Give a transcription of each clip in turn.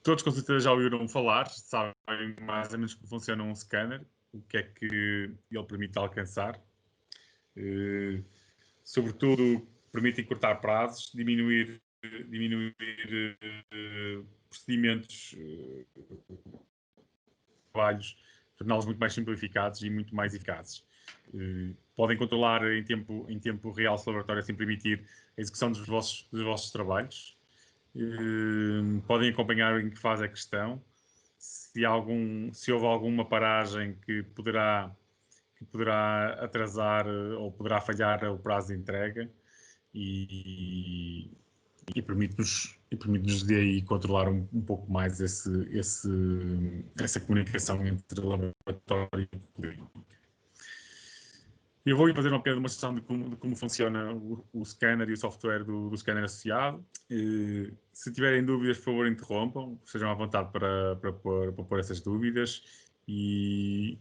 Todos com certeza já ouviram falar, sabem mais ou menos como funciona um scanner, o que é que ele permite alcançar. Sobretudo, permite encurtar prazos, diminuir procedimentos, trabalhos, torná-los muito mais simplificados e muito mais eficazes. Podem controlar em tempo real se o laboratório assim permitir a execução dos vossos trabalhos. Podem acompanhar em que fase é que estão. Se houve alguma paragem que poderá atrasar ou poderá falhar o prazo de entrega e permite-nos de aí controlar um pouco mais essa comunicação entre laboratório e clínica. Eu vou fazer uma pequena demonstração de como funciona o scanner e o software do scanner associado. Se tiverem dúvidas, por favor, interrompam. Sejam à vontade para pôr essas dúvidas. E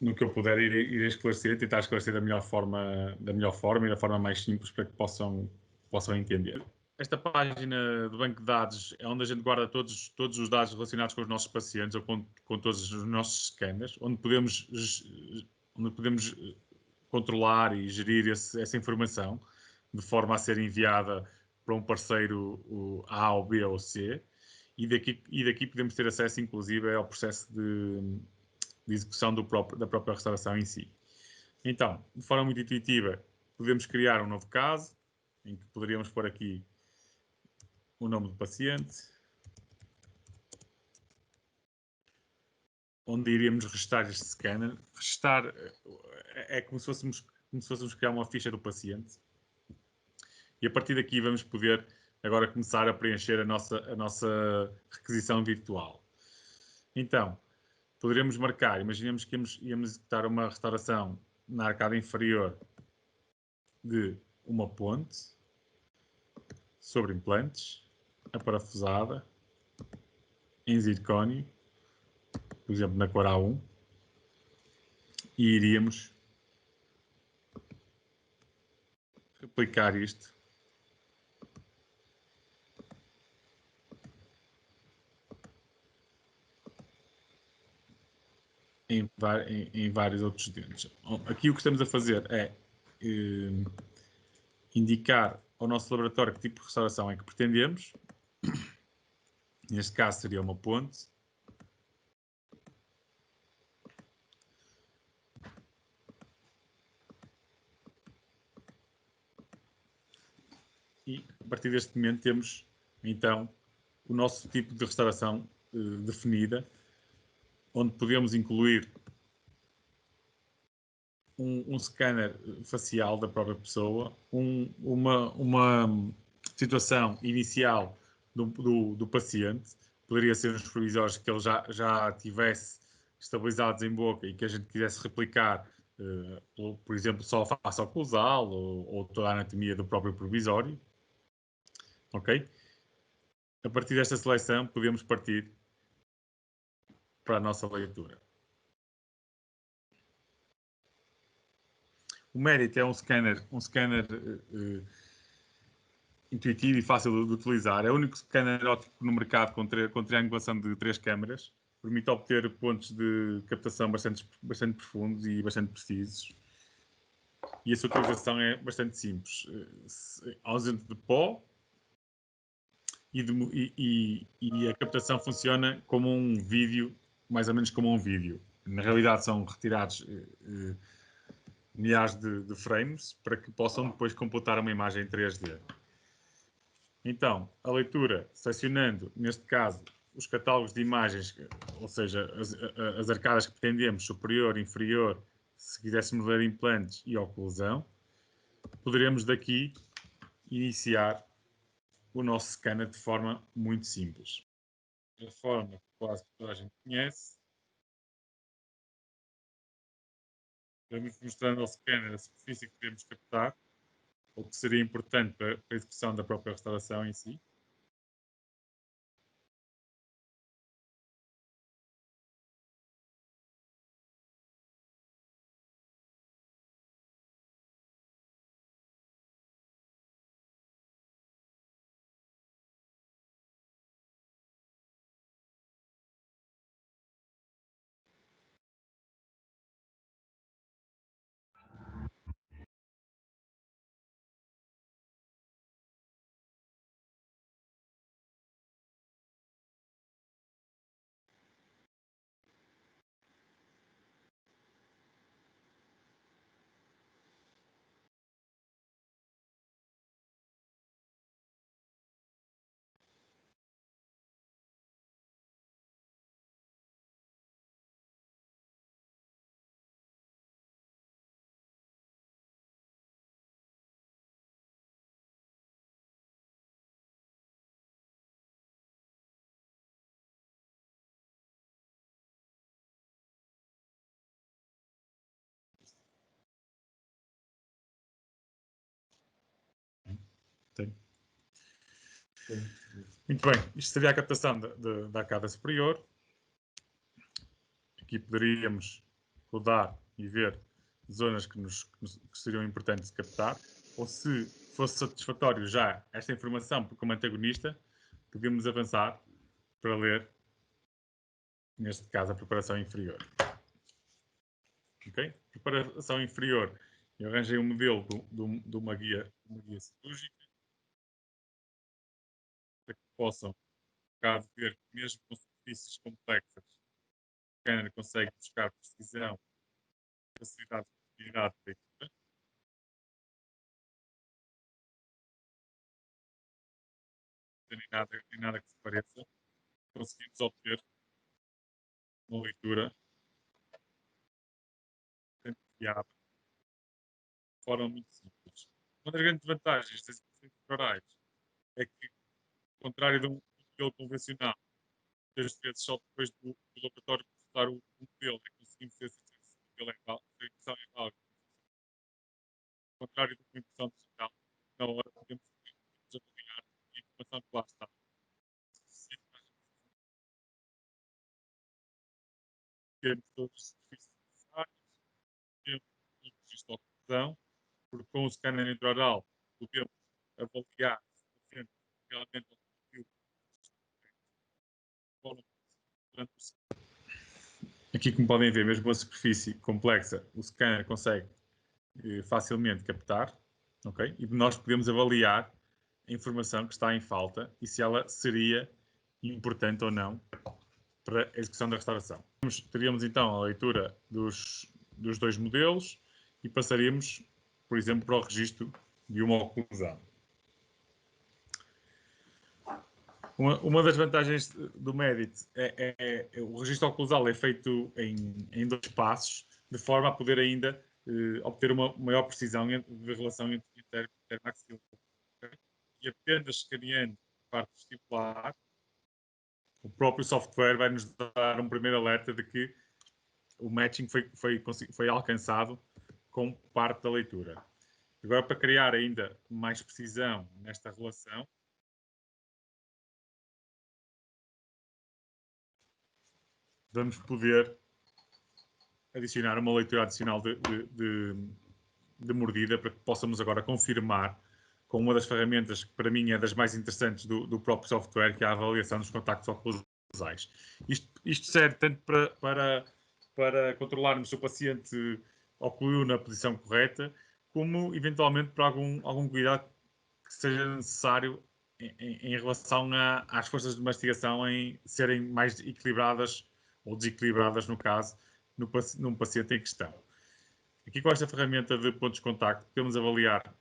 no que eu puder, irei esclarecer, tentar esclarecer da melhor forma e da forma mais simples para que possam entender. Esta página do banco de dados é onde a gente guarda todos os dados relacionados com os nossos pacientes ou com todos os nossos scanners, onde podemos controlar e gerir essa informação de forma a ser enviada para um parceiro A ou B ou C, e daqui podemos ter acesso inclusive ao processo de execução da própria restauração em si. Então, de forma muito intuitiva, podemos criar um novo caso, em que poderíamos pôr aqui o nome do paciente, onde iríamos registrar este scanner. Registrar é como se fôssemos criar uma ficha do paciente. E a partir daqui vamos poder agora começar a preencher a nossa requisição virtual. Então, poderemos marcar, imaginemos que íamos executar uma restauração na arcada inferior de uma ponte sobre implantes, aparafusada, em zircónio, por exemplo, na cor A1, e iríamos replicar isto em vários outros dentes. Aqui o que estamos a fazer é indicar ao nosso laboratório que tipo de restauração é que pretendemos. Neste caso seria uma ponte. E a partir deste momento temos então o nosso tipo de restauração definida, onde podemos incluir um scanner facial da própria pessoa, uma situação inicial do paciente, poderia ser os provisórios que ele já tivesse estabilizados em boca e que a gente quisesse replicar, por exemplo, só a face oclusal ou toda a anatomia do próprio provisório. Ok? A partir desta seleção, podemos partir para a nossa leitura. O Merit é um scanner intuitivo e fácil de utilizar. É o único scanner óptico no mercado com triangulação de 3 câmaras. Permite obter pontos de captação bastante profundos e bastante precisos. E a sua utilização é bastante simples. Ausente de pó e a captação funciona como um vídeo, mais ou menos como um vídeo. Na realidade são retirados milhares de frames para que possam depois computar uma imagem em 3D. Então, a leitura, selecionando, neste caso, os catálogos de imagens, ou seja, as arcadas que pretendemos, superior, inferior, se quiséssemos ler implantes e oclusão, poderemos daqui iniciar o nosso scanner de forma muito simples. De forma que quase toda a gente conhece, vamos mostrando ao scanner a superfície que queremos captar, ou que seria importante para a execução da própria restauração em si. Tem. Muito bem, isto seria a captação da arcada superior. Aqui poderíamos rodar e ver zonas que seriam importantes de captar, ou se fosse satisfatório já esta informação como antagonista, podíamos avançar para ler, neste caso, a preparação inferior. Ok? Preparação inferior, eu arranjei um modelo de uma guia cirúrgica para que possam, caso ver que mesmo com superfícies complexas, o scanner consegue buscar precisão, facilidade de profundidade de leitura. Em nada que se pareça, conseguimos obter uma leitura fiável de forma muito simples. Uma das grandes vantagens das impressões orais é que, ao contrário de um modelo convencional, muitas vezes só depois do laboratório processar o modelo é que conseguimos ter certeza se o modelo é válido, se a impressão é válida. Ao contrário de uma impressão digital, na hora podemos avaliar a informação que lá está. Temos todos os serviços necessários, temos um registro de oclusão, porque com o scanner intraoral podemos avaliar se o paciente realmente conseguiu durante o. Aqui, como podem ver, mesmo uma superfície complexa, o scanner consegue facilmente captar, ok? E nós podemos avaliar a informação que está em falta e se ela seria importante ou não para a execução da restauração. Teríamos então a leitura dos dois modelos e passaríamos, por exemplo, para o registro de uma oclusão. Uma das vantagens do Medit é o registro oclusal é feito em 2 passos, de forma a poder ainda obter uma maior precisão de relação entre intermaxilar. E apenas escaneando a parte vestibular, o próprio software vai nos dar um primeiro alerta de que o matching foi alcançado com parte da leitura. Agora, para criar ainda mais precisão nesta relação, vamos poder adicionar uma leitura adicional de mordida para que possamos agora confirmar com uma das ferramentas que para mim é das mais interessantes do próprio software, que é a avaliação dos contactos oclusais. Isto serve tanto para controlarmos se o paciente ocluiu na posição correta, como eventualmente para algum cuidado que seja necessário em relação às forças de mastigação em serem mais equilibradas ou desequilibradas, no caso, num paciente em questão. Aqui com esta ferramenta de pontos de contacto podemos avaliar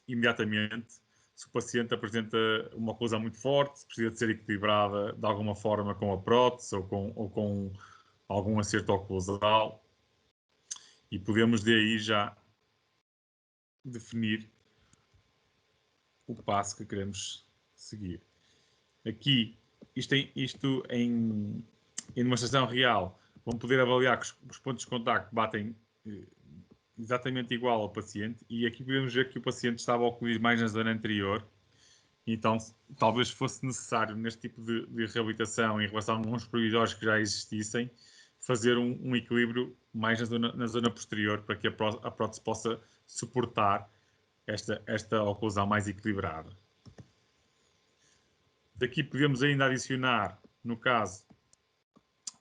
imediatamente se o paciente apresenta uma oclusão muito forte, se precisa de ser equilibrada de alguma forma com a prótese ou com algum acerto oclusal, e podemos de aí já definir o passo que queremos seguir. Aqui, isto em demonstração real, vão poder avaliar que os pontos de contacto batem exatamente igual ao paciente, e aqui podemos ver que o paciente estava a ocluir mais na zona anterior, então talvez fosse necessário neste tipo de reabilitação em relação a alguns provisórios que já existissem, fazer um equilíbrio mais na zona posterior para que a prótese possa suportar esta oclusão mais equilibrada. Daqui podemos ainda adicionar, no caso,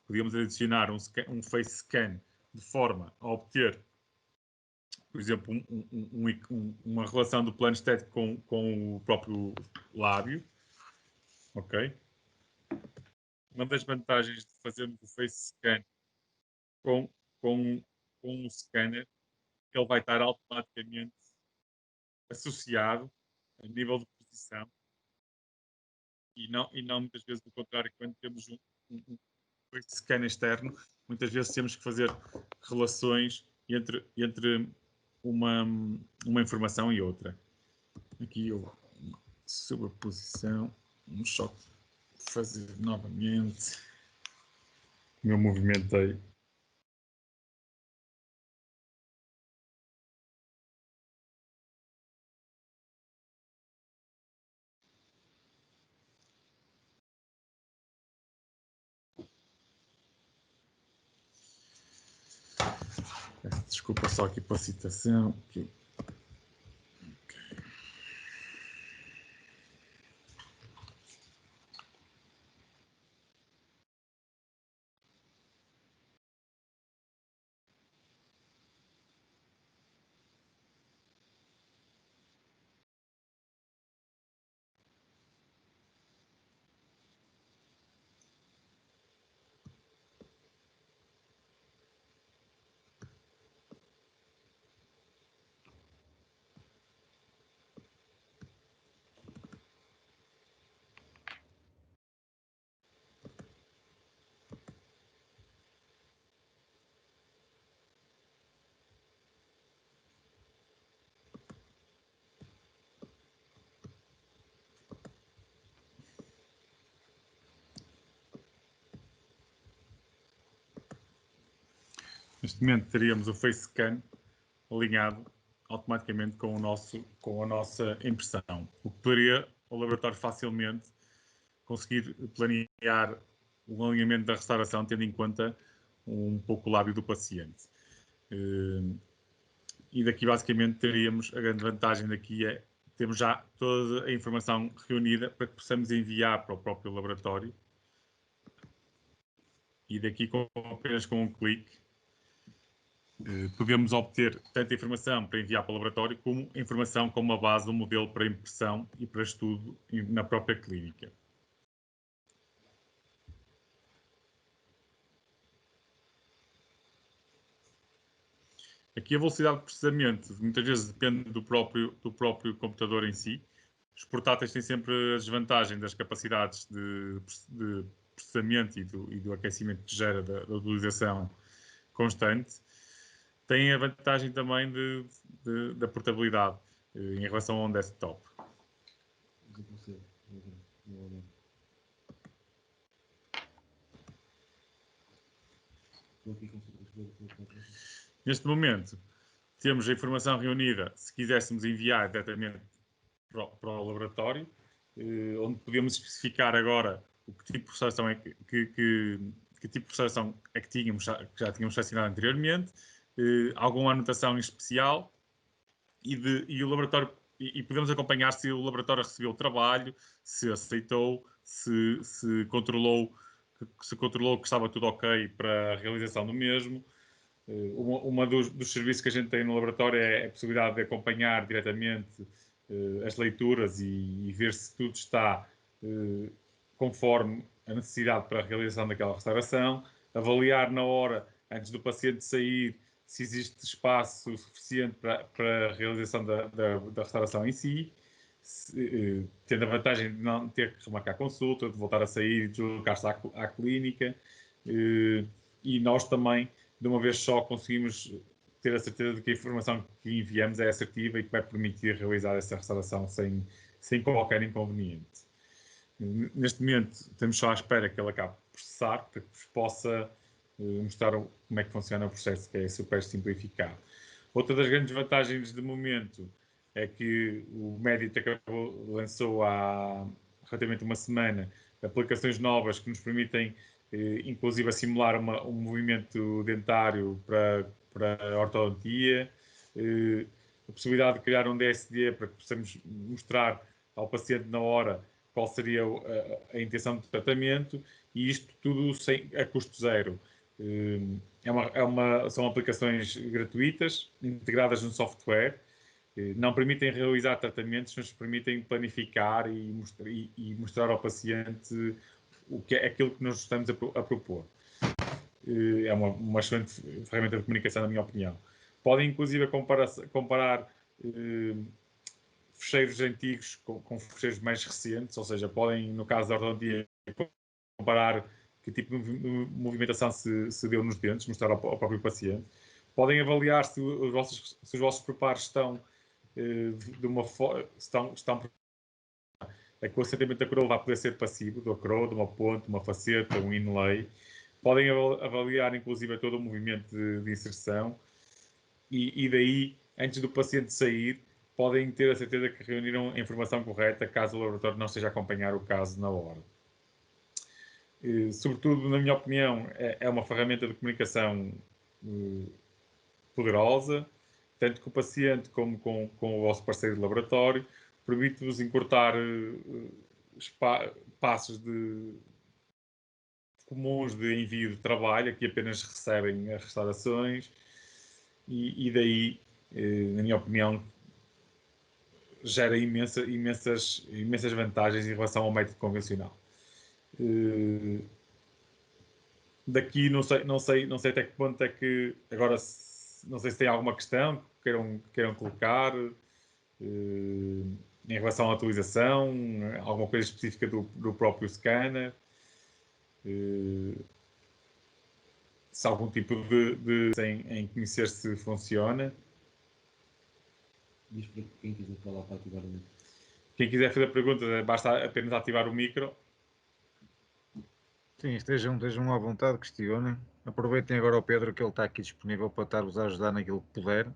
podíamos adicionar um face scan de forma a obter, por exemplo, uma relação do plano estético com o próprio lábio. Ok? Uma das vantagens de fazermos o face scan com, com um scanner é que ele vai estar automaticamente associado a nível de posição e não muitas vezes do contrário, quando temos um scan externo, muitas vezes temos que fazer relações entre uma informação e outra. Aqui eu sobreposição, vamos só fazer novamente. O meu movimentei Peço desculpa só aqui pela citação. Aqui. Neste momento teríamos o FaceScan alinhado automaticamente com a nossa impressão, o que poderia o laboratório facilmente conseguir planear o alinhamento da restauração tendo em conta um pouco o lábio do paciente. E daqui basicamente teríamos a grande vantagem daqui é temos já toda a informação reunida para que possamos enviar para o próprio laboratório e daqui apenas com um clique podemos obter tanta informação para enviar para o laboratório como informação como a base do modelo para impressão e para estudo na própria clínica. Aqui a velocidade de processamento muitas vezes depende do próprio computador em si. Os portáteis têm sempre a desvantagem das capacidades de processamento e do aquecimento que gera da utilização constante. Tem a vantagem também da portabilidade em relação a um desktop. Neste momento, temos a informação reunida, se quiséssemos enviar diretamente para o laboratório, onde podemos especificar agora o que tipo de processação que tipo de processação é que já tínhamos selecionado anteriormente, alguma anotação em especial e o laboratório e podemos acompanhar se o laboratório recebeu o trabalho, se aceitou, se controlou que estava tudo ok para a realização do mesmo. Uma dos serviços que a gente tem no laboratório é a possibilidade de acompanhar diretamente as leituras e ver se tudo está conforme a necessidade para a realização daquela restauração, avaliar na hora, antes do paciente sair, se existe espaço suficiente para a realização da restauração em si, tendo a vantagem de não ter que remarcar consulta, de voltar a sair e deslocar-se à clínica. E nós também, de uma vez só, conseguimos ter a certeza de que a informação que enviamos é assertiva e que vai permitir realizar essa restauração sem qualquer inconveniente. Neste momento, estamos só à espera que ele acabe de processar, para que vos possa mostrar como é que funciona o processo, que é super simplificado. Outra das grandes vantagens de momento é que o Medit lançou há relativamente uma semana aplicações novas que nos permitem, inclusive, simular um movimento dentário para a ortodontia, a possibilidade de criar um DSD para que possamos mostrar ao paciente na hora qual seria a intenção de tratamento e isto tudo a custo zero. São aplicações gratuitas, integradas no software, não permitem realizar tratamentos, mas permitem planificar e mostrar ao paciente o que é aquilo que nós estamos a propor. É uma excelente ferramenta de comunicação, na minha opinião. Podem, inclusive, comparar fecheiros antigos com fecheiros mais recentes, ou seja, podem, no caso da ortodontia, comparar que tipo de movimentação se deu nos dentes, mostrar ao próprio paciente. Podem avaliar se os vossos preparos estão de uma forma. É que o assentamento da coroa vai poder ser passivo, da coroa, de uma ponte, uma faceta, um inlay. Podem avaliar, inclusive, todo o movimento de inserção e daí, antes do paciente sair, podem ter a certeza que reuniram a informação correta caso o laboratório não esteja a acompanhar o caso na hora. Sobretudo, na minha opinião, é uma ferramenta de comunicação poderosa, tanto com o paciente como com o vosso parceiro de laboratório, permite-vos encurtar passos comuns de envio de trabalho, que apenas recebem as restaurações, e daí, na minha opinião, gera imensas vantagens em relação ao método convencional. Daqui não sei até que ponto é que agora não sei se tem alguma questão que queiram colocar em relação à atualização, alguma coisa específica do próprio scanner, se algum tipo em conhecer se funciona. Diz para quem quiser falar para ativar o micro. Quem quiser fazer perguntas, basta apenas ativar o micro. Sim, estejam à vontade, questionem. Aproveitem agora o Pedro, que ele está aqui disponível para estar-vos a ajudar naquilo que puder.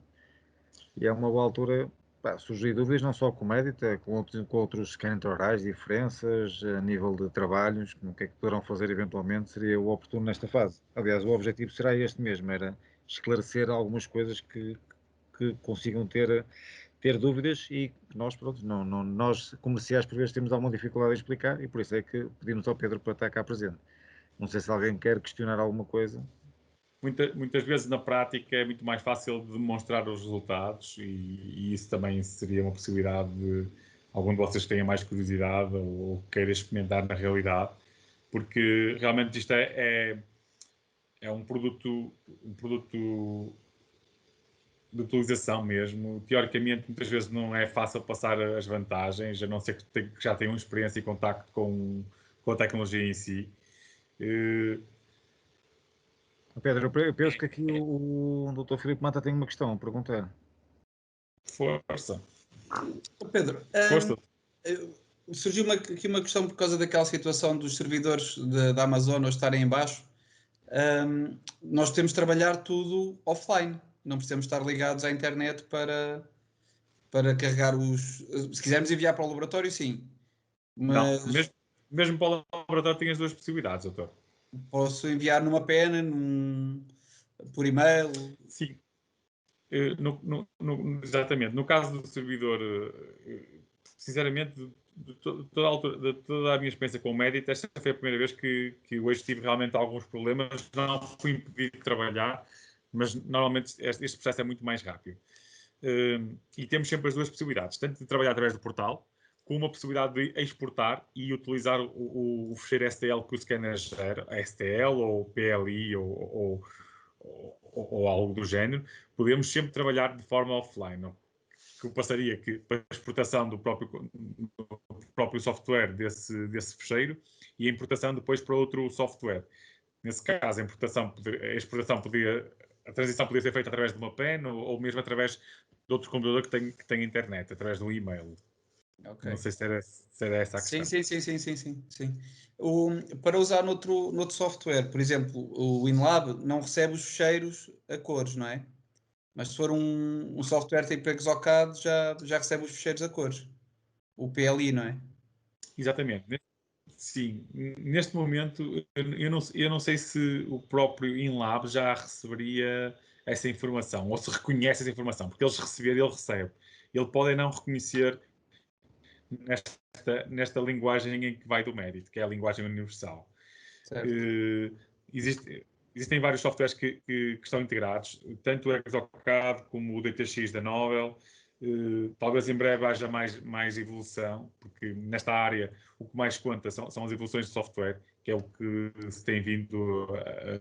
E é uma boa altura para surgir dúvidas, não só com o médico, com outros scan intraorais, diferenças a nível de trabalhos, o que é que poderão fazer eventualmente, seria o oportuno nesta fase. Aliás, o objetivo será este mesmo, era esclarecer algumas coisas que consigam ter dúvidas e nós, pronto, nós comerciais por vezes temos alguma dificuldade em explicar e por isso é que pedimos ao Pedro para estar cá presente. Não sei se alguém quer questionar alguma coisa. Muitas vezes na prática é muito mais fácil de demonstrar os resultados e isso também seria uma possibilidade de algum de vocês que tenha mais curiosidade ou queira experimentar na realidade, porque realmente isto é um produto de utilização mesmo. Teoricamente, muitas vezes não é fácil passar as vantagens, a não ser que já tenham experiência e contacto com a tecnologia em si. Pedro, eu penso que aqui o Dr. Filipe Mata tem uma questão a perguntar. Força. Pedro, Força. surgiu aqui uma questão por causa daquela situação dos servidores da Amazon estarem em baixo. Nós temos de trabalhar tudo offline, não precisamos estar ligados à internet para carregar se quisermos enviar para o laboratório, sim, mas não, mesmo para o laboratório tem as duas possibilidades, doutor. posso enviar numa pena, por e-mail. Sim. Exatamente. No caso do servidor, sinceramente, de toda a minha experiência com o Medit, esta foi a primeira vez que hoje tive realmente alguns problemas. Não fui impedido de trabalhar, mas normalmente este processo é muito mais rápido. E temos sempre as duas possibilidades, tanto de trabalhar através do portal, com uma possibilidade de exportar e utilizar o fecheiro STL que o scanner gera, STL ou PLI ou algo do género. Podemos sempre trabalhar de forma offline, que passaria para a exportação do próprio software desse fecheiro e a importação depois para outro software. Nesse caso, a transição podia ser feita através de uma pen ou mesmo através de outro computador que tem internet, através de um e-mail. Okay. Não sei se era essa a questão. Sim. Para usar noutro software, por exemplo, o WinLab não recebe os ficheiros a cores, não é? Mas se for um software tipo Exocad, já recebe os ficheiros a cores. O PLI, não é? Exatamente. Sim, neste momento eu não sei se o próprio InLab já receberia essa informação ou se reconhece essa informação, porque ele recebe. Ele pode não reconhecer nesta linguagem em que vai do mérito, que é a linguagem universal. Existem vários softwares que estão integrados, tanto o Exocad como o DTX da Novell. Talvez em breve haja mais evolução, porque nesta área o que mais conta são as evoluções de software, que é o que se tem vindo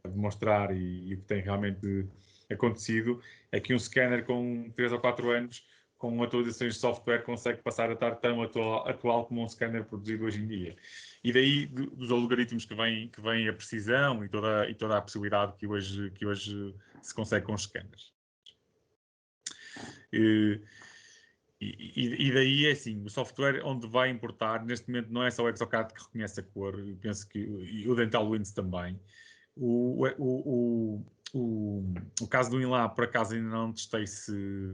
a demonstrar e o que tem realmente acontecido. É que um scanner com 3 ou 4 anos, com atualizações de software, consegue passar a estar tão atual como um scanner produzido hoje em dia. E daí dos algoritmos que vem a precisão e toda a possibilidade que hoje se consegue com os scanners. E daí é assim, o software onde vai importar, neste momento não é só o Exocad que reconhece a cor, eu penso que e o Dental Wins também. O caso do InLab, por acaso, ainda não testei se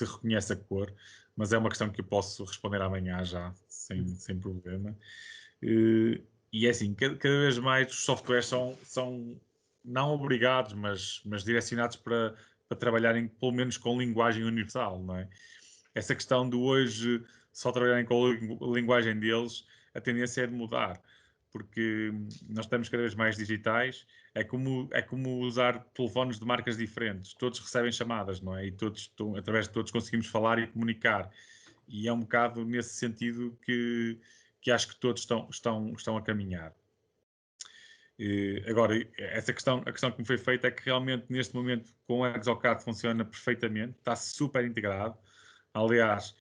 reconhece a cor, mas é uma questão que eu posso responder amanhã já, sem problema. E é assim, cada vez mais os softwares são não obrigados, mas direcionados para trabalharem pelo menos com linguagem universal, não é? Essa questão de hoje só trabalharem com a linguagem deles, a tendência é de mudar, porque nós estamos cada vez mais digitais, é como usar telefones de marcas diferentes, todos recebem chamadas, não é? E através de todos conseguimos falar e comunicar, e é um bocado nesse sentido que acho que todos estão a caminhar. Agora, a questão que me foi feita é que realmente neste momento com o Exocad funciona perfeitamente, está super integrado. Aliás,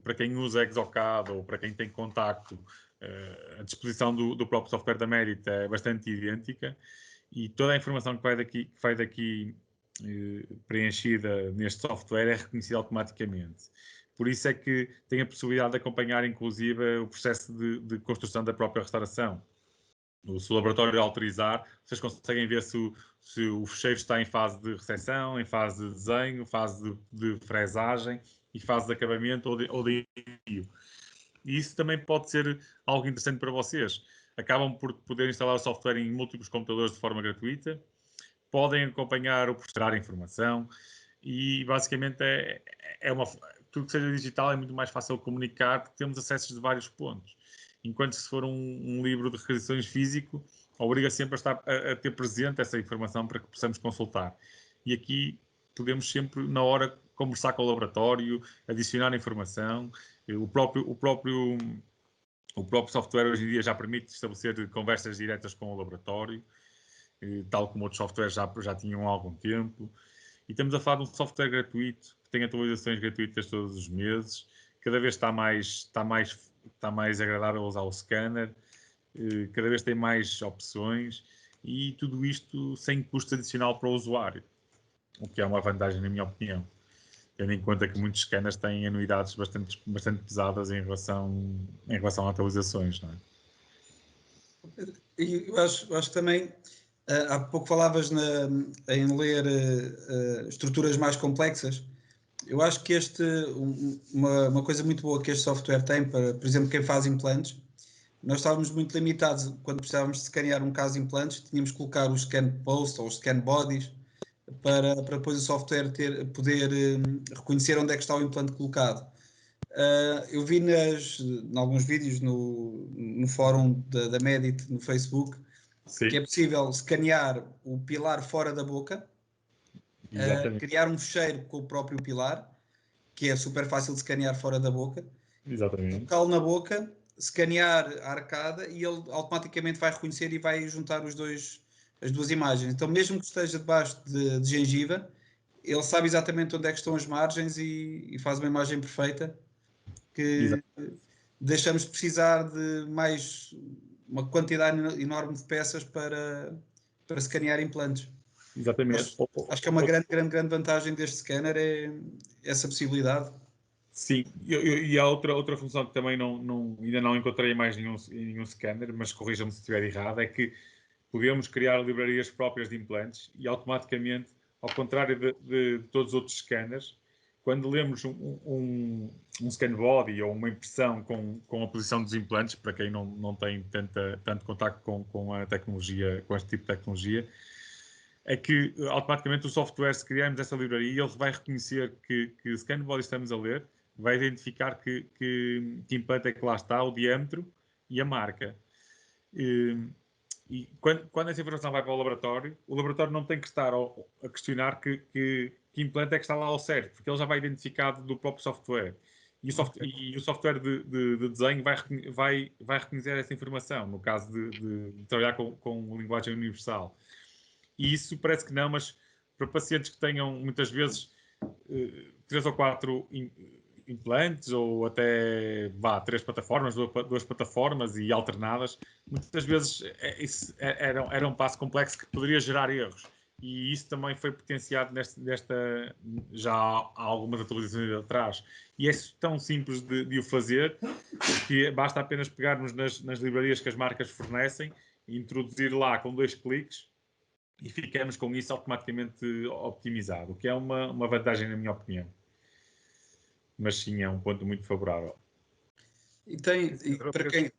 para quem usa Exocad ou para quem tem contacto, a disposição do próprio software da Merit é bastante idêntica e toda a informação que vai daqui preenchida neste software é reconhecida automaticamente. Por isso é que tem a possibilidade de acompanhar, inclusive, o processo de construção da própria restauração. Se o laboratório autorizar, vocês conseguem ver se o fecheiro está em fase de recepção, em fase de desenho, fase de fresagem e fase de acabamento ou de envio. E isso também pode ser algo interessante para vocês. Acabam por poder instalar o software em múltiplos computadores de forma gratuita, podem acompanhar o processo de informação e basicamente tudo que seja digital é muito mais fácil de comunicar porque temos acessos de vários pontos. Enquanto se for um livro de requisições físico, obriga sempre a estar a ter presente essa informação para que possamos consultar. E aqui podemos sempre, na hora, conversar com o laboratório, adicionar informação. O próprio software hoje em dia já permite estabelecer conversas diretas com o laboratório, tal como outros softwares já tinham há algum tempo. E estamos a falar de um software gratuito, que tem atualizações gratuitas todos os meses, cada vez está mais agradável usar o scanner, cada vez tem mais opções e tudo isto sem custo adicional para o usuário, o que é uma vantagem na minha opinião, tendo em conta que muitos scanners têm anuidades bastante pesadas em relação a atualizações, não é? E eu acho que também, há pouco falavas em ler estruturas mais complexas. Eu acho que uma coisa muito boa que este software tem para, por exemplo, quem faz implantes, nós estávamos muito limitados quando precisávamos de escanear um caso de implantes, tínhamos que colocar o scan post ou os scan bodies para depois o software poder reconhecer onde é que está o implante colocado. Eu vi em alguns vídeos no fórum da Medit no Facebook Sim, que é possível escanear o pilar fora da boca, exatamente. criar um fecheiro com o próprio pilar, que é super fácil de escanear fora da boca, Exatamente. colocá-lo na boca, escanear a arcada e ele automaticamente vai reconhecer e vai juntar as duas imagens. Então, mesmo que esteja debaixo de gengiva, ele sabe exatamente onde é que estão as margens e faz uma imagem perfeita que deixamos de precisar de mais uma quantidade enorme de peças para escanear implantes. Exatamente. Acho que é uma grande vantagem deste scanner é essa possibilidade. Sim, e há outra função que também ainda não encontrei mais em nenhum scanner, mas corrijam-me se estiver errado, é que podemos criar livrarias próprias de implantes e automaticamente, ao contrário de todos os outros scanners, quando lemos um scan body ou uma impressão com a posição dos implantes, para quem não tem tanto contacto com a tecnologia, com este tipo de tecnologia, é que automaticamente o software, se criarmos essa livraria, ele vai reconhecer que scan body estamos a ler, vai identificar que implante é que lá está, o diâmetro e a marca. E quando essa informação vai para o laboratório não tem que estar a questionar que implante é que está lá ao certo, porque ele já vai identificado do próprio software. E o software de desenho vai reconhecer essa informação, no caso de trabalhar com linguagem universal. E isso parece que não, mas para pacientes que tenham muitas vezes 3 ou 4 implantes ou até 3 plataformas, 2 plataformas e alternadas, muitas vezes era um passo complexo que poderia gerar erros. E isso também foi potenciado já há algumas atualizações atrás. E é tão simples de o fazer que basta apenas pegarmos nas livrarias que as marcas fornecem e introduzir lá com 2 cliques e ficamos com isso automaticamente optimizado, o que é uma vantagem na minha opinião. Mas sim, é um ponto muito favorável. E para quem.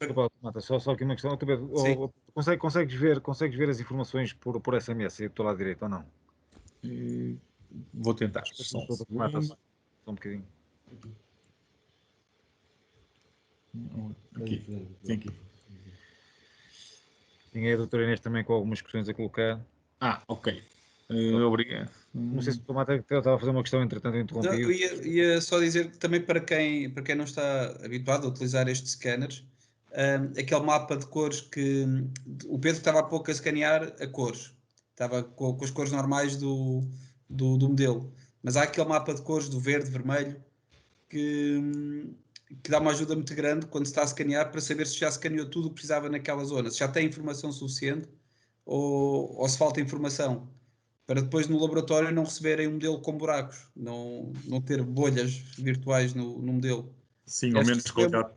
Desculpa, Mata, só aqui uma questão. Sim. Consegues ver as informações por SMS aí do teu lado direito ou não? Vou tentar. Só um Mata, segundo. só um bocadinho. Aqui. Tem aqui. Tinha a doutora Inês também com algumas questões a colocar. Ok. Obrigado. Não sei se o Tomate estava a fazer uma questão, entretanto Não, eu interrompi. ia só dizer que também para quem não está habituado a utilizar estes scanners, aquele mapa de cores que o Pedro estava há pouco a escanear a cores, estava com as cores normais do modelo, mas há aquele mapa de cores do verde, vermelho, que dá uma ajuda muito grande quando se está a escanear para saber se já escaneou tudo o que precisava naquela zona, se já tem informação suficiente ou se falta informação para depois no laboratório não receberem um modelo com buracos, não ter bolhas virtuais no modelo. Sim, E ao acho menos que qualidade.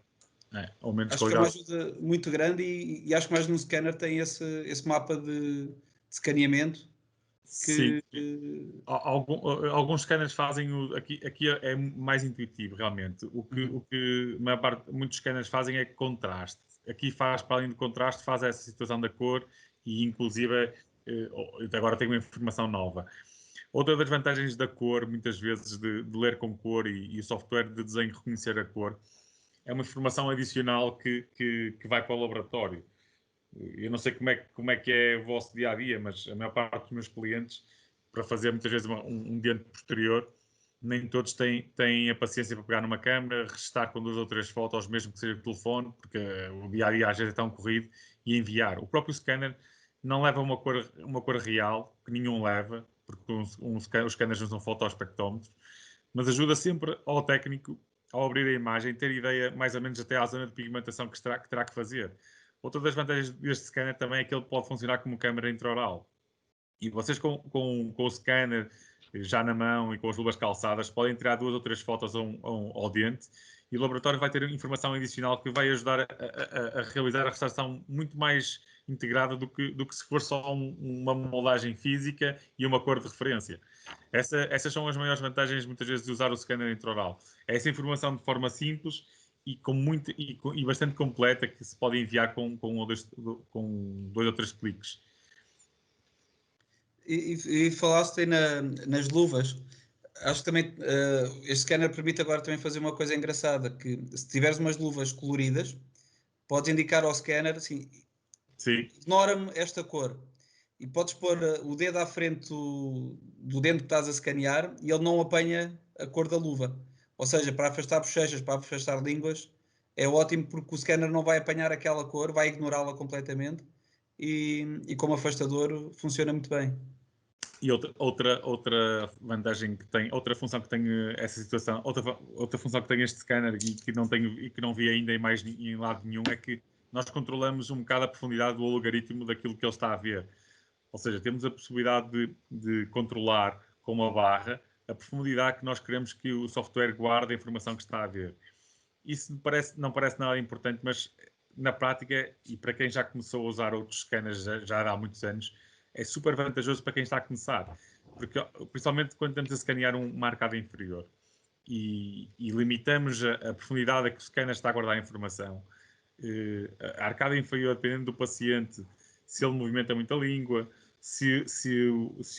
Ao menos acho que é uma qualidade. ajuda muito grande e acho que mais num scanner tem esse mapa de escaneamento Sim. que Alguns scanners fazem aqui é mais intuitivo realmente. O que a maior parte, muitos scanners fazem é contraste. Aqui faz, para além do contraste, faz essa situação da cor e inclusive agora tem uma informação nova. Outra das vantagens da cor, muitas vezes, de ler com cor e o software de desenho reconhecer a cor, é uma informação adicional que vai para o laboratório. Eu não sei como é que é o vosso dia a dia, mas a maior parte dos meus clientes, para fazer muitas vezes um diante posterior, nem todos têm a paciência para pegar numa câmera, restar com 2 ou 3 fotos, mesmo que seja por telefone, porque o dia a dia às vezes é tão corrido, e enviar. O próprio scanner não leva uma cor real, que nenhum leva, porque os scanners usam fotoespectrómetros, mas ajuda sempre ao técnico, ao abrir a imagem, ter ideia mais ou menos até à zona de pigmentação que terá que fazer. Outra das vantagens deste scanner também é que ele pode funcionar como câmera intraoral. E vocês com o scanner já na mão e com as luvas calçadas podem tirar 2 ou 3 fotos ao dente e o laboratório vai ter informação adicional que vai ajudar a realizar a restauração muito mais integrada do que se for só uma moldagem física e uma cor de referência. Essas são as maiores vantagens muitas vezes de usar o scanner intraoral. É essa informação de forma simples e bastante completa que se pode enviar com 2 ou 3 cliques. E falaste aí nas luvas. Acho que também este scanner permite agora também fazer uma coisa engraçada, que se tiveres umas luvas coloridas, podes indicar ao scanner assim, Sim. ignora-me esta cor. E podes pôr o dedo à frente do dente que estás a escanear e ele não apanha a cor da luva. Ou seja, para afastar bochechas, para afastar línguas, é ótimo porque o scanner não vai apanhar aquela cor, vai ignorá-la completamente e como afastador funciona muito bem. E outra vantagem que tem, outra função que tem essa situação, outra função que tem este scanner e que não vi ainda em lado nenhum é que nós controlamos um bocado a profundidade do logaritmo daquilo que ele está a ver. Ou seja, temos a possibilidade de controlar com uma barra a profundidade que nós queremos que o software guarde a informação que está a ver. Isso não parece nada importante, mas na prática, e para quem já começou a usar outros scanners já há muitos anos, é super vantajoso para quem está a começar. Porque, principalmente quando estamos a escanear uma arcada inferior e limitamos a profundidade a que o scanner está a guardar a informação, a arcada inferior, dependendo do paciente, se ele movimenta muito a língua, se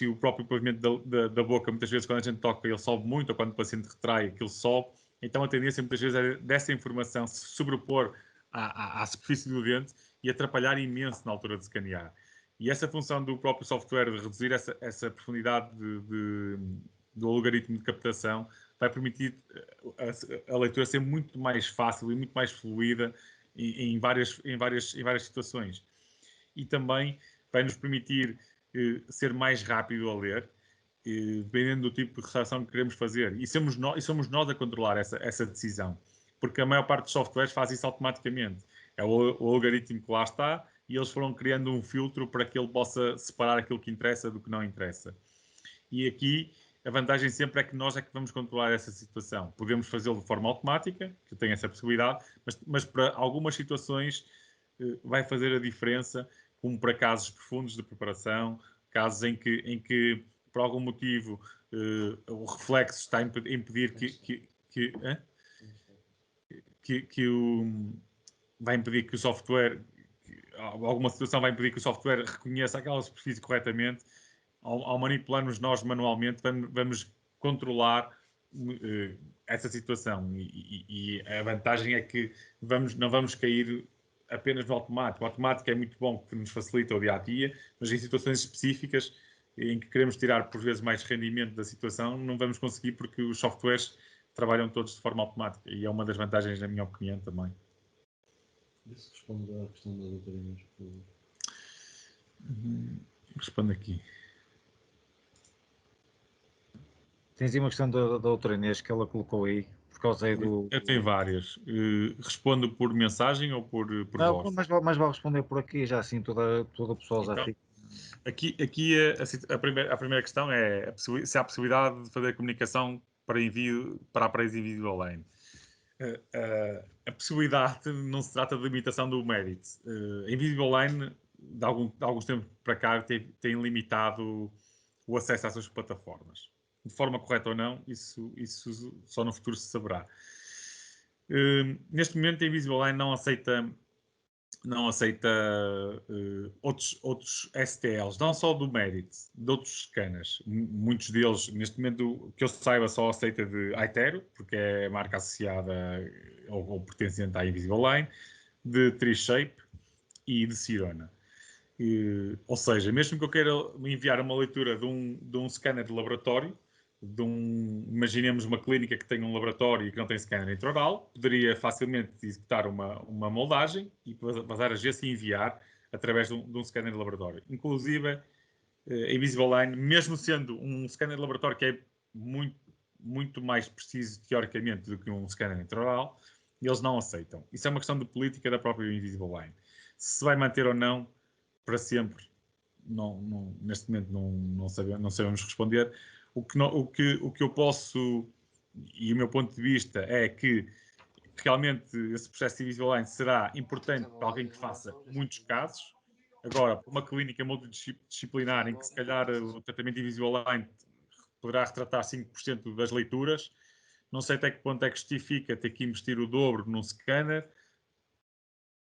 o próprio movimento da boca, muitas vezes quando a gente toca, ele sobe muito, ou quando o paciente retrai, aquilo sobe. Então a tendência muitas vezes é dessa informação se sobrepor à superfície do dente e atrapalhar imenso na altura de escanear. E essa função do próprio software de reduzir essa profundidade do algoritmo de captação vai permitir a leitura ser muito mais fácil e muito mais fluida em várias situações. E também vai nos permitir ser mais rápido a ler, dependendo do tipo de restauração que queremos fazer. E somos nós a controlar essa decisão. Porque a maior parte dos softwares faz isso automaticamente. É o algoritmo que lá está e eles foram criando um filtro para que ele possa separar aquilo que interessa do que não interessa. E aqui a vantagem sempre é que nós é que vamos controlar essa situação. Podemos fazê-lo de forma automática, que tem essa possibilidade, mas para algumas situações vai fazer a diferença, como para casos profundos de preparação, casos em que por algum motivo, o reflexo está a impedir que vai impedir que o software, alguma situação vai impedir que o software reconheça aquela superfície corretamente. Ao manipularmos nós manualmente, vamos controlar essa situação. E a vantagem é que não vamos cair apenas no automático. O automático é muito bom, que nos facilita o dia-a-dia, mas em situações específicas em que queremos tirar, por vezes, mais rendimento da situação, não vamos conseguir porque os softwares trabalham todos de forma automática. E é uma das vantagens, na minha opinião, também. Isso responde à questão da doutora Inês, por favor. Respondo aqui. Tens aí uma questão da doutora Inês que ela colocou aí, por causa aí do... Eu tenho várias. Respondo por mensagem ou por Não, voz? mas vale responder por aqui, já assim todo o pessoal já Então, fica... Aqui a primeira questão é se há possibilidade de fazer comunicação para envio para a empresa individual. A possibilidade não se trata de limitação do Merit. A Invisibleline, de alguns tempos para cá, tem limitado o acesso às suas plataformas. De forma correta ou não, isso só no futuro se saberá. Neste momento, a Invisibleline não aceita outros STLs, não só do Merit, de outros scanners. Muitos deles, neste momento, que eu saiba, só aceita de Itero, porque é a marca associada ou pertencente à Invisibleline, de Trishape e de Sirona. Ou seja, mesmo que eu queira enviar uma leitura de um scanner de laboratório, imaginemos uma clínica que tem um laboratório e que não tem scanner intraoral, poderia facilmente executar uma moldagem e vazar a gesso e enviar através de um scanner de laboratório. Inclusive, a Invisibleline, mesmo sendo um scanner de laboratório que é muito mais preciso teoricamente do que um scanner intraoral, eles não aceitam. Isso é uma questão de política da própria Invisibleline. Se vai manter ou não para sempre, neste momento não sabemos responder. O que eu posso, e o meu ponto de vista, é que realmente esse processo de Invisibleline será importante para alguém que faça muitos casos. Agora, para uma clínica multidisciplinar em que se calhar o tratamento de Invisibleline poderá retratar 5% das leituras, não sei até que ponto é que justifica ter que investir o dobro num scanner,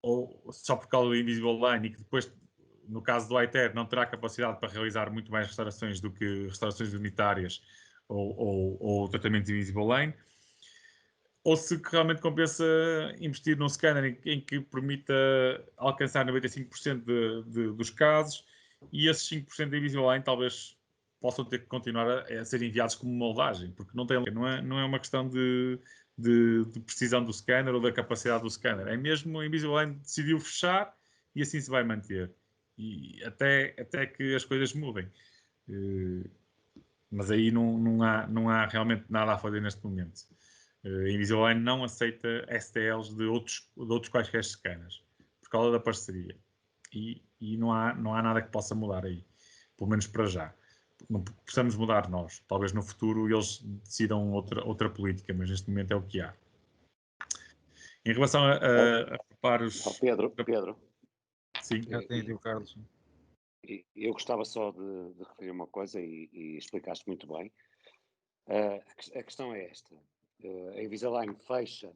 ou só por causa do Invisibleline, e que depois, no caso do ITER, não terá capacidade para realizar muito mais restaurações do que restaurações unitárias ou tratamentos Invisibleline, ou se realmente compensa investir num scanner em que permita alcançar 95% dos casos, e esses 5% de Invisibleline talvez possam ter que continuar a ser enviados como moldagem, porque não é uma questão de precisão do scanner ou da capacidade do scanner. É mesmo a Invisibleline decidiu fechar e assim se vai manter. E até que as coisas mudem. Mas aí não há realmente nada a fazer neste momento. A Invisibleline não aceita STLs de outros quaisquer scanners, por causa da parceria. E não há nada que possa mudar aí, pelo menos para já. Não possamos mudar nós. Talvez no futuro eles decidam outra política, mas neste momento é o que há. Em relação a preparos... Pedro. Sim. Já tem o Carlos. Eu gostava só de referir uma coisa e explicaste muito bem. A questão é esta. A Invisalign fecha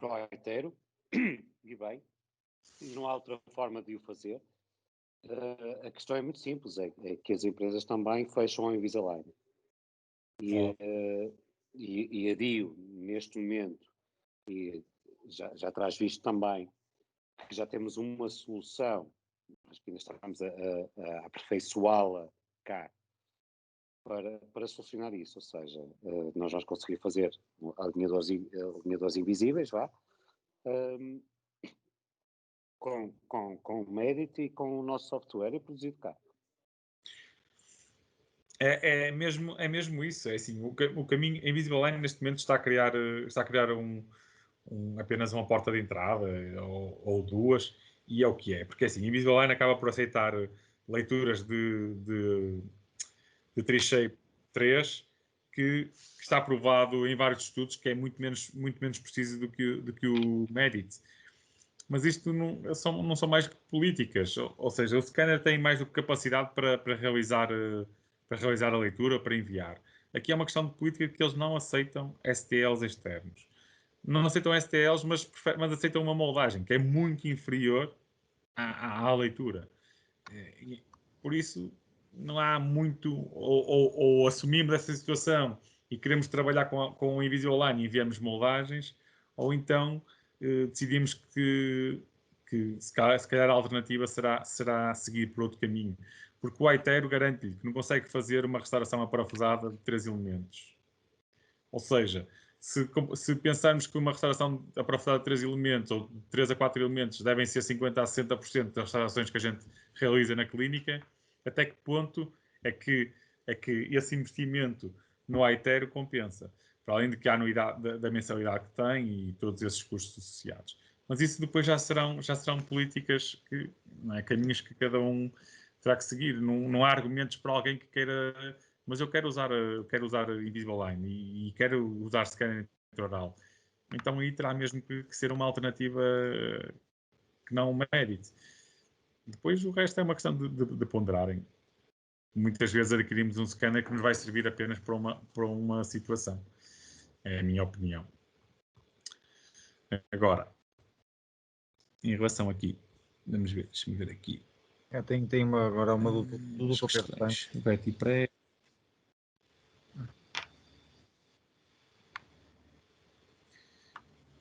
para o Itero, e bem, não há outra forma de o fazer. A questão é muito simples, é que as empresas também fecham a Invisalign. E a DIO, neste momento, e já traz visto também, que já temos uma solução, mas que ainda estamos a aperfeiçoá-la cá, para solucionar isso, ou seja, nós vamos conseguir fazer alinhadores invisíveis, com o Medit e com o nosso software e produzido cá. É mesmo isso. É assim, o caminho, a Invisibleline neste momento está a criar apenas uma porta de entrada ou duas, e é o que é. Porque assim, a Invisibleline acaba por aceitar leituras de Trishape 3 que está provado em vários estudos que é muito menos preciso do que o Medit. Mas isto não são mais que políticas, ou seja, o scanner tem mais do que capacidade para realizar a leitura, para enviar. Aqui é uma questão de política que eles não aceitam STLs externos. não aceitam STLs, mas aceitam uma moldagem que é muito inferior à leitura. Por isso, não há muito, ou assumimos essa situação e queremos trabalhar com o Invisalign e enviamos moldagens, ou então decidimos que se calhar a alternativa será seguir por outro caminho. Porque o Aitero garante-lhe que não consegue fazer uma restauração aparafusada de 3 elementos. Ou seja, se pensarmos que uma restauração aparafusada de 3 elementos ou de 3 a 4 elementos devem ser 50% a 60% das restaurações que a gente realiza na clínica, até que ponto é que esse investimento no Aitero compensa? Para além de que há anuidade da mensalidade que tem e todos esses custos associados. Mas isso depois já serão políticas, caminhos que cada um terá que seguir. Não há argumentos para alguém que queira, mas eu quero usar Invisalign e quero usar scanner intraoral. Então aí terá mesmo que ser uma alternativa que não o merite. Depois o resto é uma questão de ponderarem. Muitas vezes adquirimos um scanner que nos vai servir apenas para uma situação. É a minha opinião. Agora, em relação aqui, vamos ver, deixa-me ver aqui. Tenho agora uma do Dr. Pedro. VertiPrep.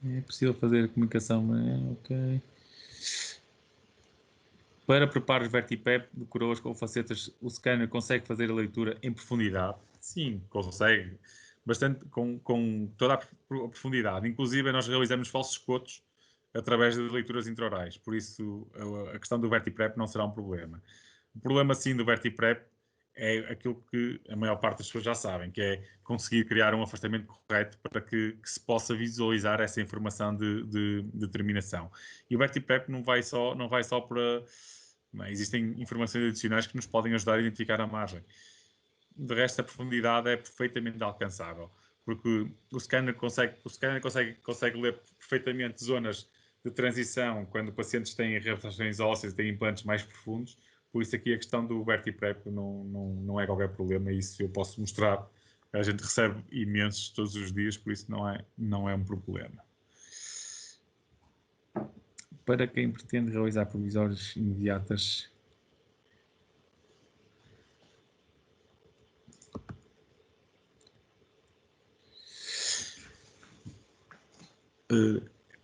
É possível fazer a comunicação, ok. Para preparos VertiPrep de coroas com facetas, o scanner consegue fazer a leitura em profundidade? Sim, consegue. Bastante, com toda a profundidade. Inclusive, nós realizamos falsos cotos através de leituras intraorais. Por isso, a questão do VertiPrep não será um problema. O problema, sim, do VertiPrep é aquilo que a maior parte das pessoas já sabem, que é conseguir criar um afastamento correto para que se possa visualizar essa informação de terminação. E o VertiPrep não vai só para... Existem informações adicionais que nos podem ajudar a identificar a margem. De resto, a profundidade é perfeitamente alcançável, porque o scanner consegue ler perfeitamente zonas de transição quando pacientes têm reabsorções ósseas e têm implantes mais profundos. Por isso aqui a questão do VertiPrep não é qualquer problema. Isso eu posso mostrar. A gente recebe imensos todos os dias, por isso não é um problema. Para quem pretende realizar provisórias imediatas,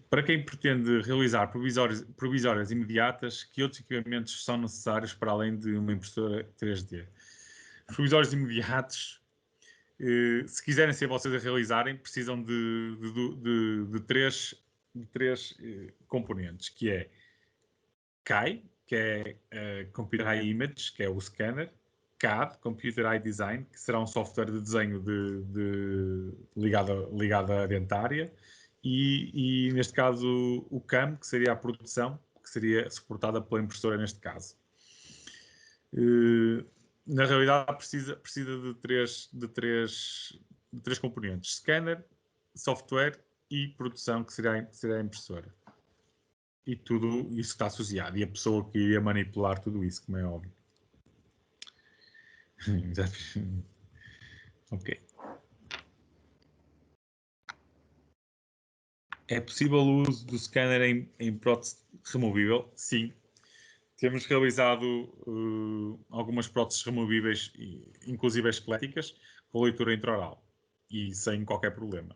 para quem pretende realizar provisórias imediatas, que outros equipamentos são necessários para além de uma impressora 3D? Os provisórios imediatos, se quiserem ser vocês a realizarem, precisam de três componentes, que é CAI, que é Computer Eye Image, que é o scanner, CAD, Computer Eye Design, que será um software de desenho ligado à dentária, e neste caso o CAM, que seria a produção, que seria suportada pela impressora neste caso. Na realidade precisa de três componentes: scanner, software e produção, que seria a impressora. E tudo isso está associado. E a pessoa que iria manipular tudo isso, como é óbvio. Ok. É possível o uso do scanner em prótese removível? Sim. Temos realizado algumas próteses removíveis, inclusive esqueléticas, com leitura intraoral. E sem qualquer problema.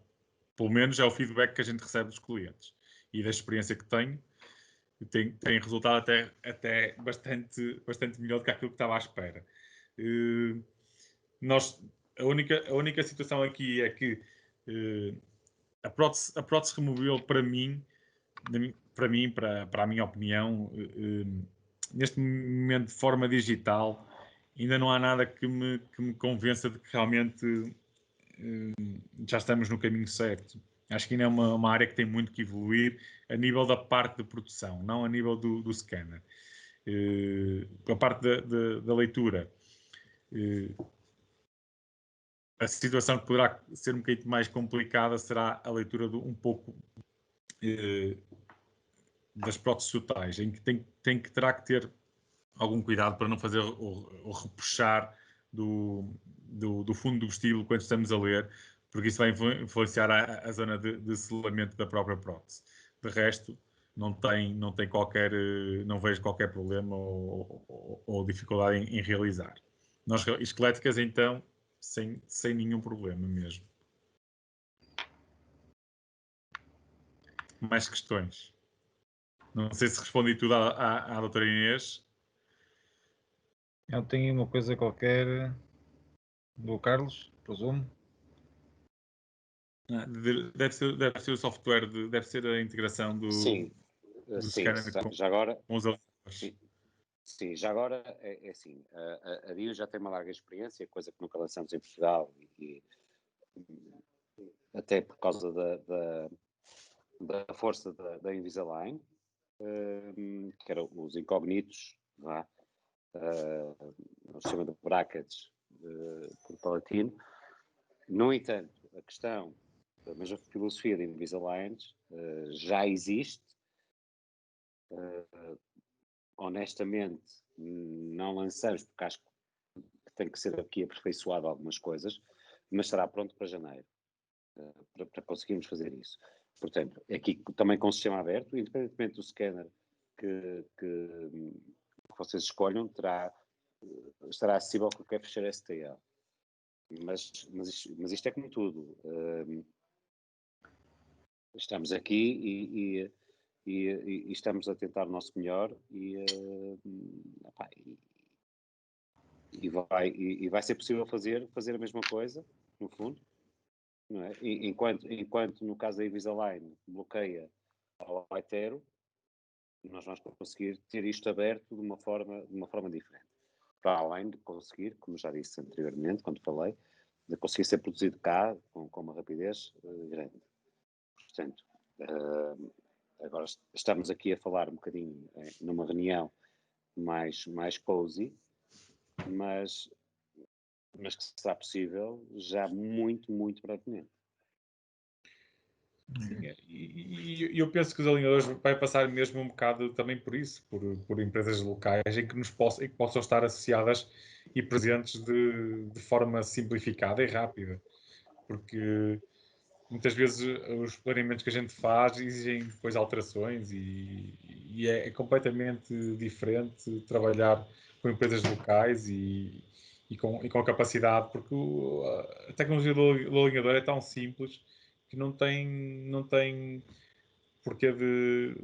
Pelo menos é o feedback que a gente recebe dos clientes. E da experiência que tenho, tem resultado até bastante melhor do que aquilo que estava à espera. A única situação aqui é que a prótese removível, para a minha opinião, neste momento de forma digital, ainda não há nada que me convença de que realmente já estamos no caminho certo. Acho que ainda é uma área que tem muito que evoluir a nível da parte de produção, não a nível do scanner. A parte da leitura, a situação que poderá ser um bocadinho mais complicada será a leitura um pouco das próteses totais, em que terá que ter algum cuidado para não fazer o repuxar do fundo do vestíbulo quando estamos a ler, porque isso vai influenciar a zona de selamento da própria prótese. De resto, não vejo qualquer problema ou dificuldade em realizar. Nós esqueléticas, então, sem nenhum problema mesmo. Mais questões? Não sei se respondi tudo à doutora Inês. Eu tenho uma coisa qualquer do Carlos, presumo. Deve ser o software, deve ser a integração do Sim, scanner já agora. com os algoritmos. Sim, já agora é assim, a DIU já tem uma larga experiência, coisa que nunca lançamos em Portugal, e até por causa da força da Invisalign, que eram os incógnitos, o sistema de brackets por palatino. No entanto, a questão da mesma filosofia de Invisalign já existe. Honestamente, não lançamos porque acho que tem que ser aqui aperfeiçoado algumas coisas, mas estará pronto para janeiro, para conseguirmos fazer isso. Portanto, aqui também com o sistema aberto, independentemente do scanner que vocês escolham, estará acessível a qualquer fecheiro STL. Mas isto é como tudo. Estamos aqui e estamos a tentar o nosso melhor e vai ser possível fazer a mesma coisa, no fundo, não é? Enquanto no caso da Invisalign bloqueia ao Aitero, nós vamos conseguir ter isto aberto de uma forma diferente. Para além de conseguir, como já disse anteriormente, quando falei, de conseguir ser produzido cá com uma rapidez grande. Portanto, agora estamos aqui a falar um bocadinho numa reunião mais cozy, mas que será possível já muito, muito brevemente. Sim, e eu penso que os alinhadores vai passar mesmo um bocado também por isso, por empresas locais em que possam estar associadas e presentes de forma simplificada e rápida, porque muitas vezes os planeamentos que a gente faz exigem depois alterações e é completamente diferente trabalhar com empresas locais e com a capacidade, porque a tecnologia do alinhador é tão simples que não tem porquê de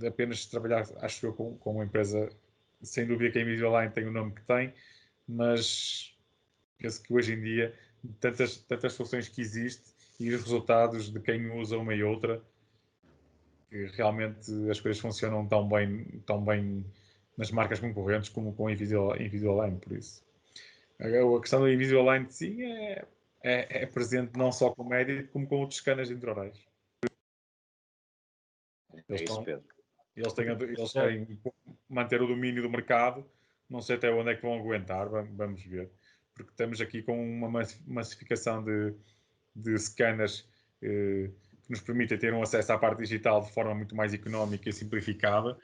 apenas trabalhar, acho eu, com uma empresa, sem dúvida que a Invisalign tem o nome que tem, mas penso que hoje em dia tantas soluções que existem e os resultados de quem usa uma e outra, que realmente as coisas funcionam tão bem nas marcas concorrentes como com a Invisalign, por isso. A questão da Invisalign, sim, é presente não só com o médico, como com outros scanners intraorais. Isso, Pedro. Eles querem manter o domínio do mercado, não sei até onde é que vão aguentar, vamos ver. Porque estamos aqui com uma massificação de scanners que nos permitem ter um acesso à parte digital de forma muito mais económica e simplificada,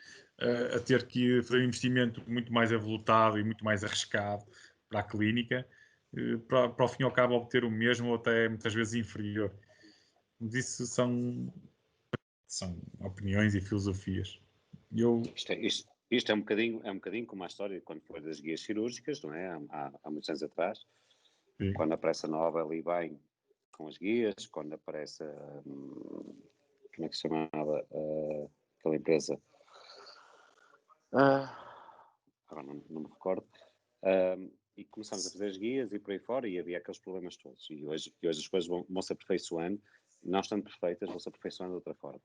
a ter que fazer um investimento muito mais avultado e muito mais arriscado para a clínica, para ao fim e ao cabo obter o mesmo ou até muitas vezes inferior. Mas isso são opiniões e filosofias. Isto é um bocadinho como a história quando foi das guias cirúrgicas, não é? Há muitos anos atrás. Sim. Quando aparece a nova ali bem com as guias, quando aparece como é que se chamava aquela empresa? Agora não me recordo. E começámos a fazer as guias e por aí fora e havia aqueles problemas todos. E hoje as coisas vão se aperfeiçoando, não estando perfeitas, vão se aperfeiçoando de outra forma.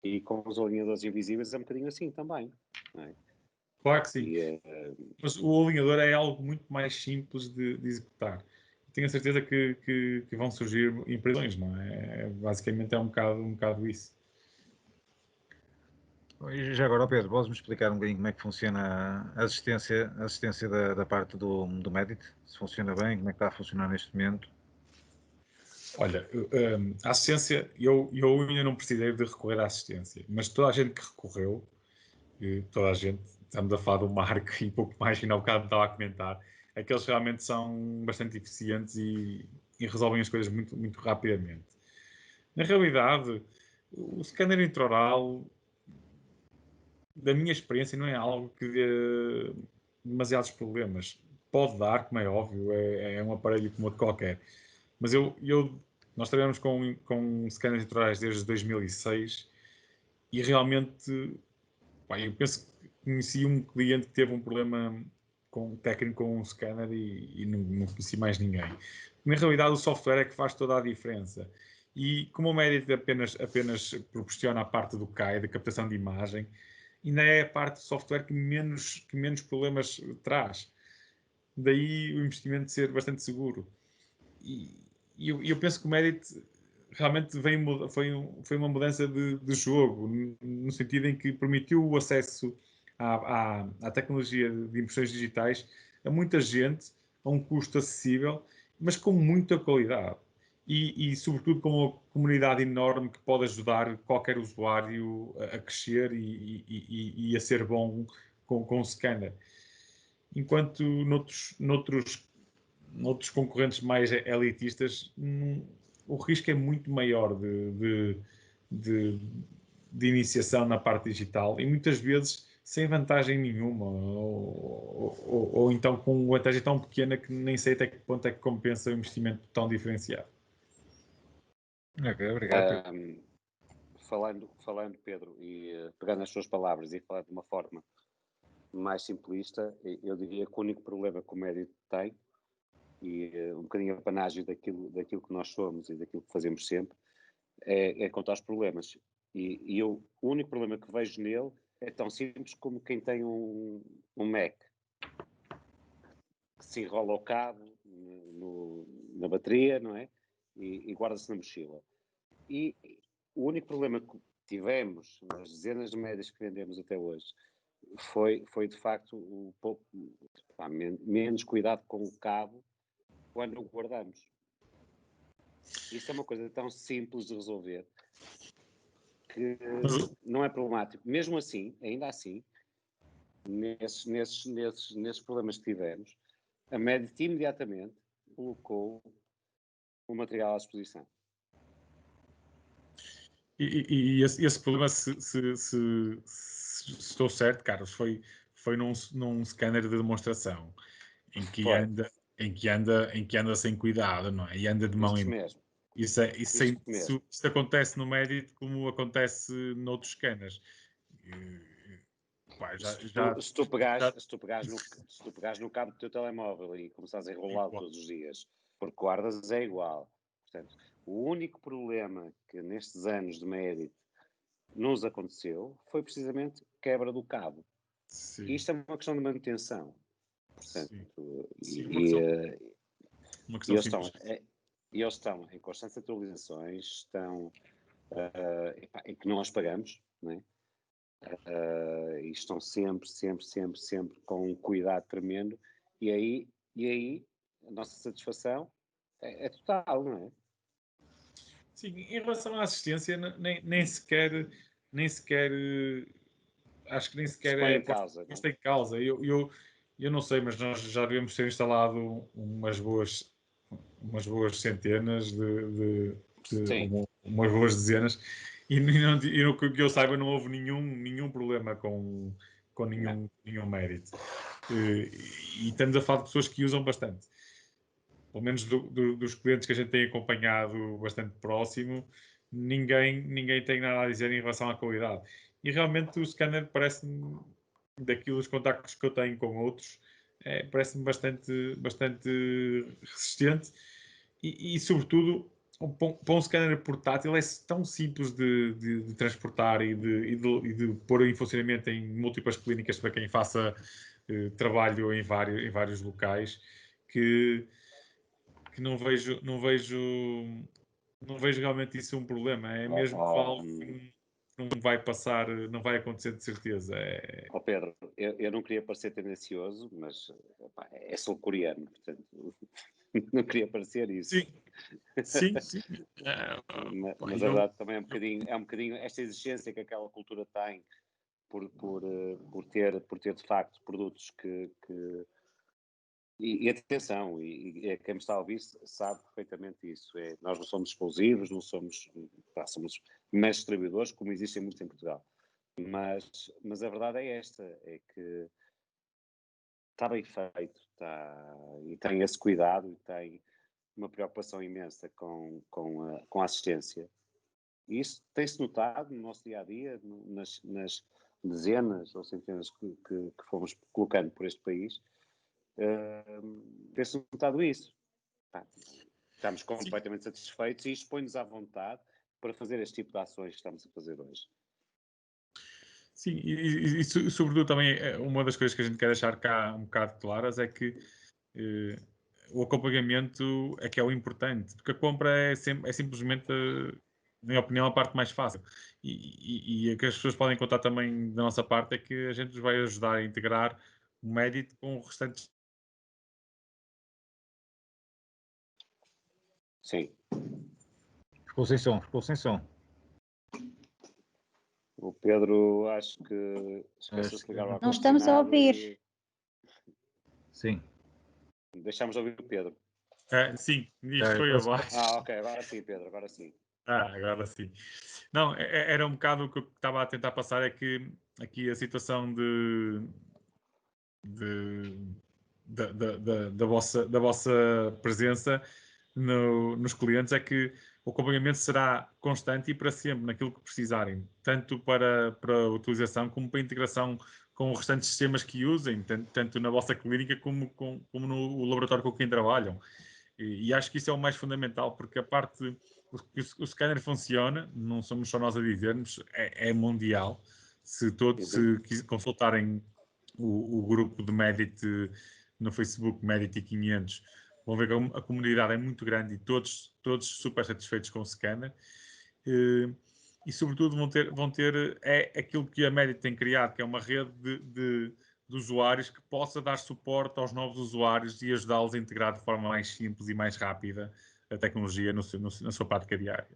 E com os alinhadores invisíveis é um bocadinho assim também, não é? Claro que sim. Mas o alinhador é algo muito mais simples de executar. Tenho a certeza que vão surgir empresas, não é? Basicamente é um bocado isso. E já agora, Pedro, podes-me explicar um bocadinho como é que funciona a assistência da parte do Medit? Se funciona bem, como é que está a funcionar neste momento? Olha, a assistência, eu ainda não precisei de recorrer à assistência, mas toda a gente que recorreu, toda a gente, estamos a falar do Marco e pouco mais, que ainda há bocado estava a comentar, aqueles realmente são bastante eficientes e e resolvem as coisas muito, muito rapidamente. Na realidade, o scanner intraoral, da minha experiência, não é algo que dê demasiados problemas. Pode dar, como é óbvio, é um aparelho como outro qualquer. Mas nós trabalhamos com scanners intraorais desde 2006 e realmente, pá, eu penso que conheci um cliente que teve um problema técnico com um scanner e não conheci mais ninguém. Na realidade, o software é que faz toda a diferença. E como o Medit apenas proporciona a parte do CAI, da captação de imagem, ainda é a parte do software que menos problemas traz. Daí o investimento ser bastante seguro. E eu penso que o Medit realmente foi uma mudança de jogo, no sentido em que permitiu o acesso à tecnologia de impressões digitais a muita gente, a um custo acessível, mas com muita qualidade. Sobretudo, com uma comunidade enorme que pode ajudar qualquer usuário a crescer e a ser bom com o scanner. Enquanto noutros concorrentes mais elitistas, o risco é muito maior de, de iniciação na parte digital e muitas vezes sem vantagem nenhuma ou então com uma vantagem tão pequena que nem sei até que ponto é que compensa o investimento tão diferenciado. Ok, obrigado, Pedro. Falando, Pedro, e pegando as suas palavras e falando de uma forma mais simplista, eu diria que o único problema que o médico tem, e um bocadinho a panágio daquilo que nós somos e daquilo que fazemos sempre, é contar os problemas. O único problema que vejo nele é tão simples como quem tem um Mac, que se enrola o cabo na bateria, não é? E guarda-se na mochila. E o único problema que tivemos nas dezenas de médias que vendemos até hoje foi de facto menos cuidado com o cabo quando o guardamos. Isso é uma coisa tão simples de resolver que não é problemático. Mesmo assim, ainda assim, nesses problemas que tivemos, a Medit imediatamente colocou o material à disposição. E esse problema, se estou certo, Carlos, foi num scanner de demonstração em que anda sem cuidado, não é? E anda de mão Isso em mão. mesmo. Isso acontece no Medit como acontece noutros scanners. Pá, Se tu pegares no cabo do teu telemóvel e começares a enrolá-lo todos os dias, porque guardas é igual. Portanto, o único problema que nestes anos de Medit nos aconteceu foi precisamente quebra do cabo. Sim. E isto é uma questão de manutenção. Portanto, uma questão simples. eles estão em constantes atualizações, estão em que não as pagamos, não é? E estão sempre com um cuidado tremendo, e aí a nossa satisfação é total, não é? Sim, em relação à assistência, nem sequer acho que nem sequer Põe é em causa, posta em causa. Eu não sei, mas nós já devemos ter instalado umas boas centenas umas boas dezenas e no que eu saiba não houve nenhum problema com nenhum mérito. E estamos a falar de pessoas que usam bastante. Pelo menos dos clientes que a gente tem acompanhado bastante próximo, ninguém tem nada a dizer em relação à qualidade. E realmente o scanner parece-me, daqueles contactos que eu tenho com outros, parece-me bastante resistente e sobretudo, para um scanner portátil é tão simples de transportar e de pôr em funcionamento em múltiplas clínicas para quem faça trabalho em vários locais que não vejo realmente isso um problema. É mesmo algo que não vai passar, não vai acontecer de certeza. Pedro, eu não queria parecer tendencioso, mas é sul-coreano, portanto não queria parecer isso. Sim. Mas a verdade também é um bocadinho esta exigência que aquela cultura tem por ter de facto produtos que E atenção, quem me está a ouvir sabe perfeitamente isso. Nós não somos exclusivos, não somos, somos mestres distribuidores, como existem muitos em Portugal. Mas a verdade é esta, é que está bem feito, e tem esse cuidado, e tem uma preocupação imensa com a assistência. E isso tem-se notado no nosso dia-a-dia, nas dezenas ou centenas que fomos colocando por este país. Tem-se notado isso. Estamos completamente satisfeitos e isto põe-nos à vontade para fazer este tipo de ações que estamos a fazer hoje. Sim, e sobretudo também uma das coisas que a gente quer deixar cá um bocado claras é que o acompanhamento é que é o importante, porque a compra é simplesmente, na minha opinião, a parte mais fácil. E o que as pessoas podem contar também da nossa parte é que a gente nos vai ajudar a integrar o Medit com o restante. Sim. Ficou sem som, ficou sem som. O Pedro, acho que esqueceu-se de ligar o Não estamos a ouvir. Sim. Deixámos de ouvir o Pedro. Sim, isto foi abaixo. Ok, agora sim, Pedro, agora sim. Agora sim. Não, era um bocado o que eu estava a tentar passar, é que aqui a situação da vossa presença nos clientes é que o acompanhamento será constante e para sempre naquilo que precisarem, tanto para a utilização como para a integração com os restantes sistemas que usem, tanto na vossa clínica como no laboratório com quem trabalham. E acho que isso é o mais fundamental, porque a parte o scanner funciona, não somos só nós a dizermos, é mundial. Se consultarem o grupo de Medit no Facebook, Medit 500, vão ver que a comunidade é muito grande e todos super satisfeitos com o scanner. E sobretudo vão ter aquilo que a Medit tem criado, que é uma rede de usuários que possa dar suporte aos novos usuários e ajudá-los a integrar de forma mais simples e mais rápida a tecnologia na sua prática diária.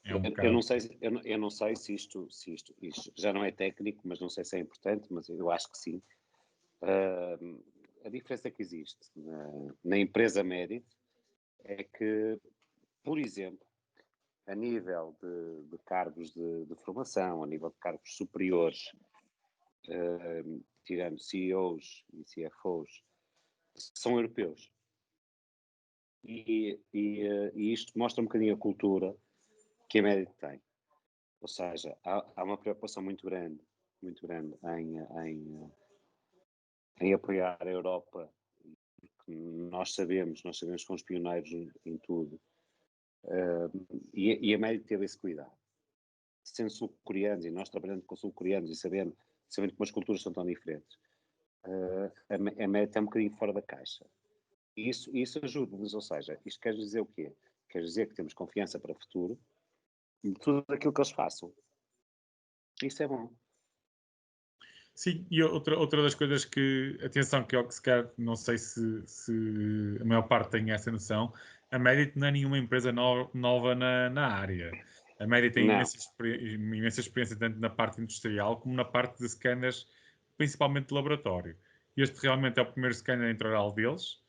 Eu não sei se isto já não é técnico, mas não sei se é importante, mas eu acho que sim. A diferença que existe na empresa Medit é que, por exemplo, a nível de cargos de formação, a nível de cargos superiores, tirando CEOs e CFOs, são europeus. E isto mostra um bocadinho a cultura que a Medit tem. Ou seja, há uma preocupação muito grande em apoiar a Europa. Nós sabemos que somos pioneiros em tudo. E a Medit teve esse cuidado. Sendo sul-coreanos, e nós trabalhando com sul-coreanos e sabendo como as culturas são tão diferentes, a Medit é um bocadinho fora da caixa. E isso ajuda-nos, ou seja, isto quer dizer o quê? Quer dizer que temos confiança para o futuro em tudo aquilo que eles façam. Isso é bom. Sim, e outra das coisas que, atenção, que eu se calhar, não sei se a maior parte tem essa noção, a Medit não é nenhuma empresa nova na área. A Medit tem imensa experiência tanto na parte industrial como na parte de scanners, principalmente de laboratório. Este realmente é o primeiro scanner intraoral deles,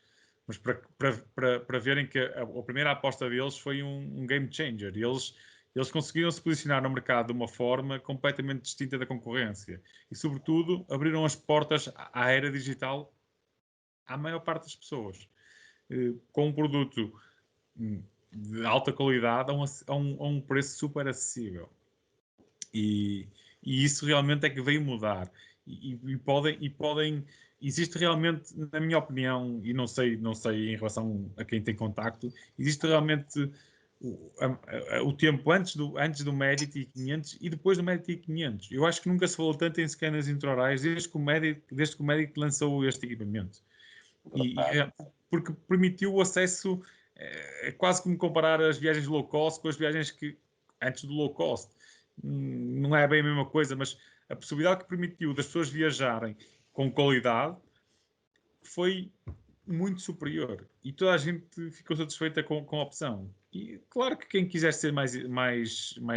mas para verem que a primeira aposta deles foi um game changer. Eles conseguiram se posicionar no mercado de uma forma completamente distinta da concorrência. E, sobretudo, abriram as portas à era digital à maior parte das pessoas. Com um produto de alta qualidade a um preço super acessível. E isso realmente é que veio mudar. E podem. Existe realmente, na minha opinião, e não sei em relação a quem tem contacto, existe realmente o tempo antes do Medit 500 e depois do Medit 500. Eu acho que nunca se falou tanto em scanners intraorais desde que o Medit lançou este equipamento. Porque permitiu o acesso, é quase como comparar as viagens low cost com as viagens que antes do low cost. Não é bem a mesma coisa, mas a possibilidade que permitiu das pessoas viajarem com qualidade foi muito superior e toda a gente ficou satisfeita com a opção. E claro que quem quiser ser mais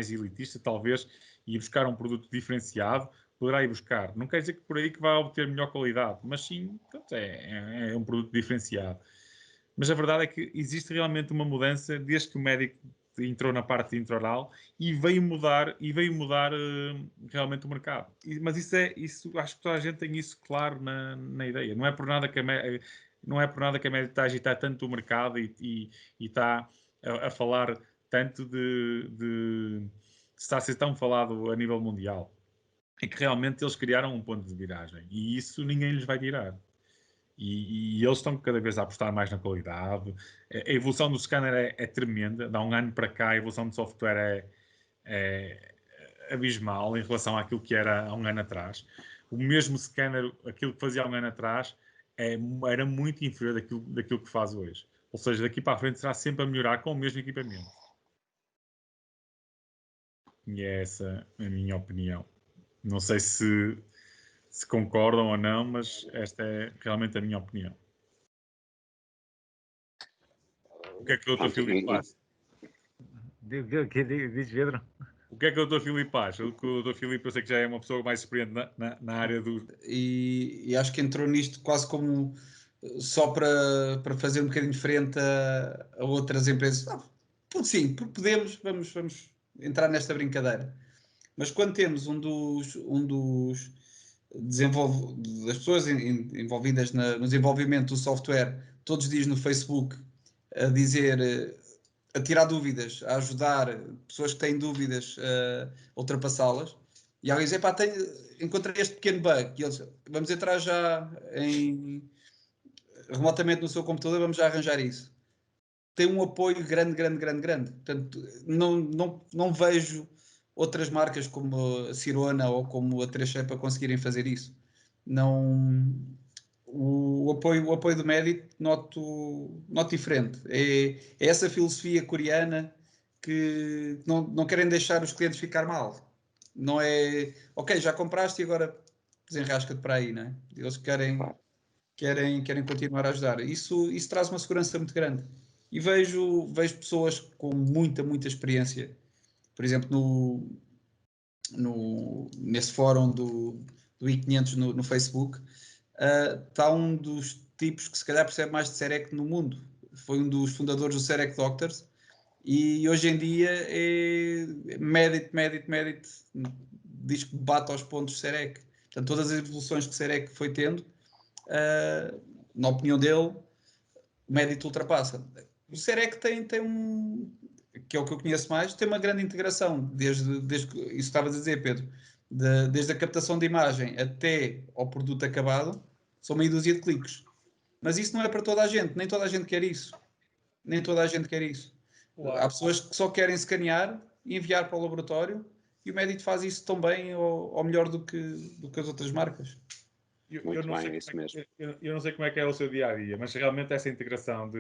elitista, talvez, e buscar um produto diferenciado, poderá ir buscar. Não quer dizer que por aí que vai obter melhor qualidade, mas sim, pronto, é um produto diferenciado. Mas a verdade é que existe realmente uma mudança desde que o médico entrou na parte intraoral e veio mudar realmente o mercado. Mas isso acho que toda a gente tem isso claro na ideia. Não é por nada que não é por nada que a médica está a agitar tanto o mercado e está a falar tanto está a ser tão falado a nível mundial. É que realmente eles criaram um ponto de viragem e isso ninguém lhes vai tirar. E eles estão cada vez a apostar mais na qualidade. A evolução do scanner é tremenda. Dá um ano para cá, a evolução do software é abismal em relação àquilo que era há um ano atrás. O mesmo scanner, aquilo que fazia há um ano atrás, era muito inferior daquilo que faz hoje. Ou seja, daqui para a frente será sempre a melhorar com o mesmo equipamento. E é essa a minha opinião. Não sei se concordam ou não, mas esta é realmente a minha opinião. O que é que o Dr. Filipe acha? Diz Pedro. O que é que o Dr. Filipe acha? O Dr. Filipe, eu sei que já é uma pessoa mais experiente na área do... E acho que entrou nisto quase como só para fazer um bocadinho frente a outras empresas. Porque sim, porque podemos, vamos entrar nesta brincadeira. Mas quando temos um dos das pessoas envolvidas no desenvolvimento do software, todos os dias no Facebook, a dizer, a tirar dúvidas, a ajudar pessoas que têm dúvidas a ultrapassá-las, e alguém diz, pá, encontrei este pequeno bug, e eles, vamos entrar já remotamente no seu computador, vamos já arranjar isso. Tem um apoio grande. Portanto, não vejo outras marcas como a Sirona ou como a 3C para conseguirem fazer isso. Não, o apoio do médico noto diferente. É essa filosofia coreana que não querem deixar os clientes ficar mal. Não é, ok, já compraste e agora desenrasca-te para aí, não é? Eles querem continuar a ajudar. Isso traz uma segurança muito grande. E vejo pessoas com muita experiência. Por exemplo, nesse fórum do I500 no Facebook, está um dos tipos que se calhar percebe mais de Serec no mundo. Foi um dos fundadores do Serec Doctors e hoje em dia é Medit, diz que bate aos pontos Serec. Portanto, todas as evoluções que Serec foi tendo, na opinião dele, o Medit ultrapassa. O Serec tem um, que é o que eu conheço mais, tem uma grande integração, desde que, isso estavas a dizer, Pedro, desde a captação de imagem até ao produto acabado, são meia dúzia de cliques. Mas isso não é para toda a gente, nem toda a gente quer isso. Nem toda a gente quer isso. Claro. Há pessoas que só querem escanear e enviar para o laboratório e o Medit faz isso tão bem ou melhor do que as outras marcas. Eu não sei como é que é o seu dia-a-dia, mas realmente essa integração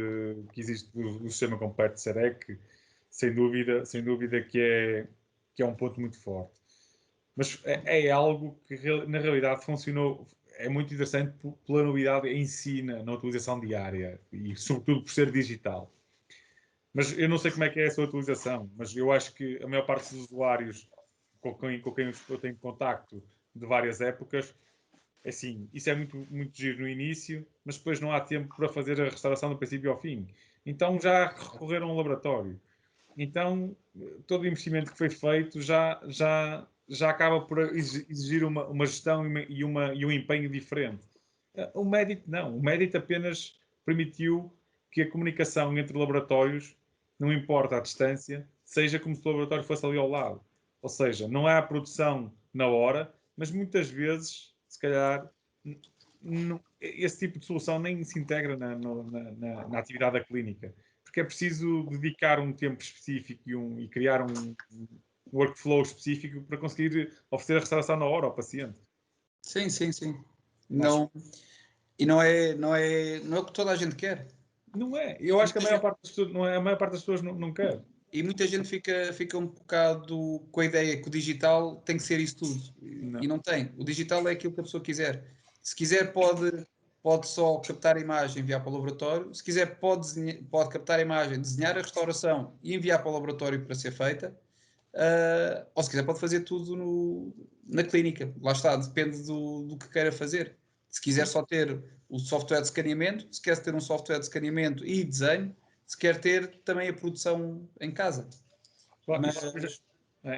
que existe do sistema completo de Serec, sem dúvida que é um ponto muito forte. Mas é algo que na realidade funcionou, é muito interessante pela novidade em si na utilização diária e sobretudo por ser digital. Mas eu não sei como é que é a sua utilização, mas eu acho que a maior parte dos usuários com quem eu tenho contacto de várias épocas, assim, isso é muito giro no início, mas depois não há tempo para fazer a restauração do princípio ao fim. Então já recorreram a um laboratório. Então, todo o investimento que foi feito já acaba por exigir uma gestão e um empenho diferente. O Medit não. O Medit apenas permitiu que a comunicação entre laboratórios, não importa a distância, seja como se o laboratório fosse ali ao lado. Ou seja, não há a produção na hora, mas muitas vezes, se calhar, esse tipo de solução nem se integra na atividade da clínica. Porque é preciso dedicar um tempo específico e criar um workflow específico para conseguir oferecer a restauração na hora ao paciente. Sim. Não, e não é o que toda a gente quer. Não é. Eu acho que a maior parte das pessoas não quer. E muita gente fica um bocado com a ideia que o digital tem que ser isso tudo. Não. E não tem. O digital é aquilo que a pessoa quiser. Se quiser, pode só captar a imagem e enviar para o laboratório. Se quiser, pode captar a imagem, desenhar a restauração e enviar para o laboratório para ser feita. ou se quiser pode fazer tudo na clínica. Lá está, depende do que queira fazer. Se quiser só ter o software de escaneamento, se quer ter um software de escaneamento e desenho, se quer ter também a produção em casa. Claro, Mas,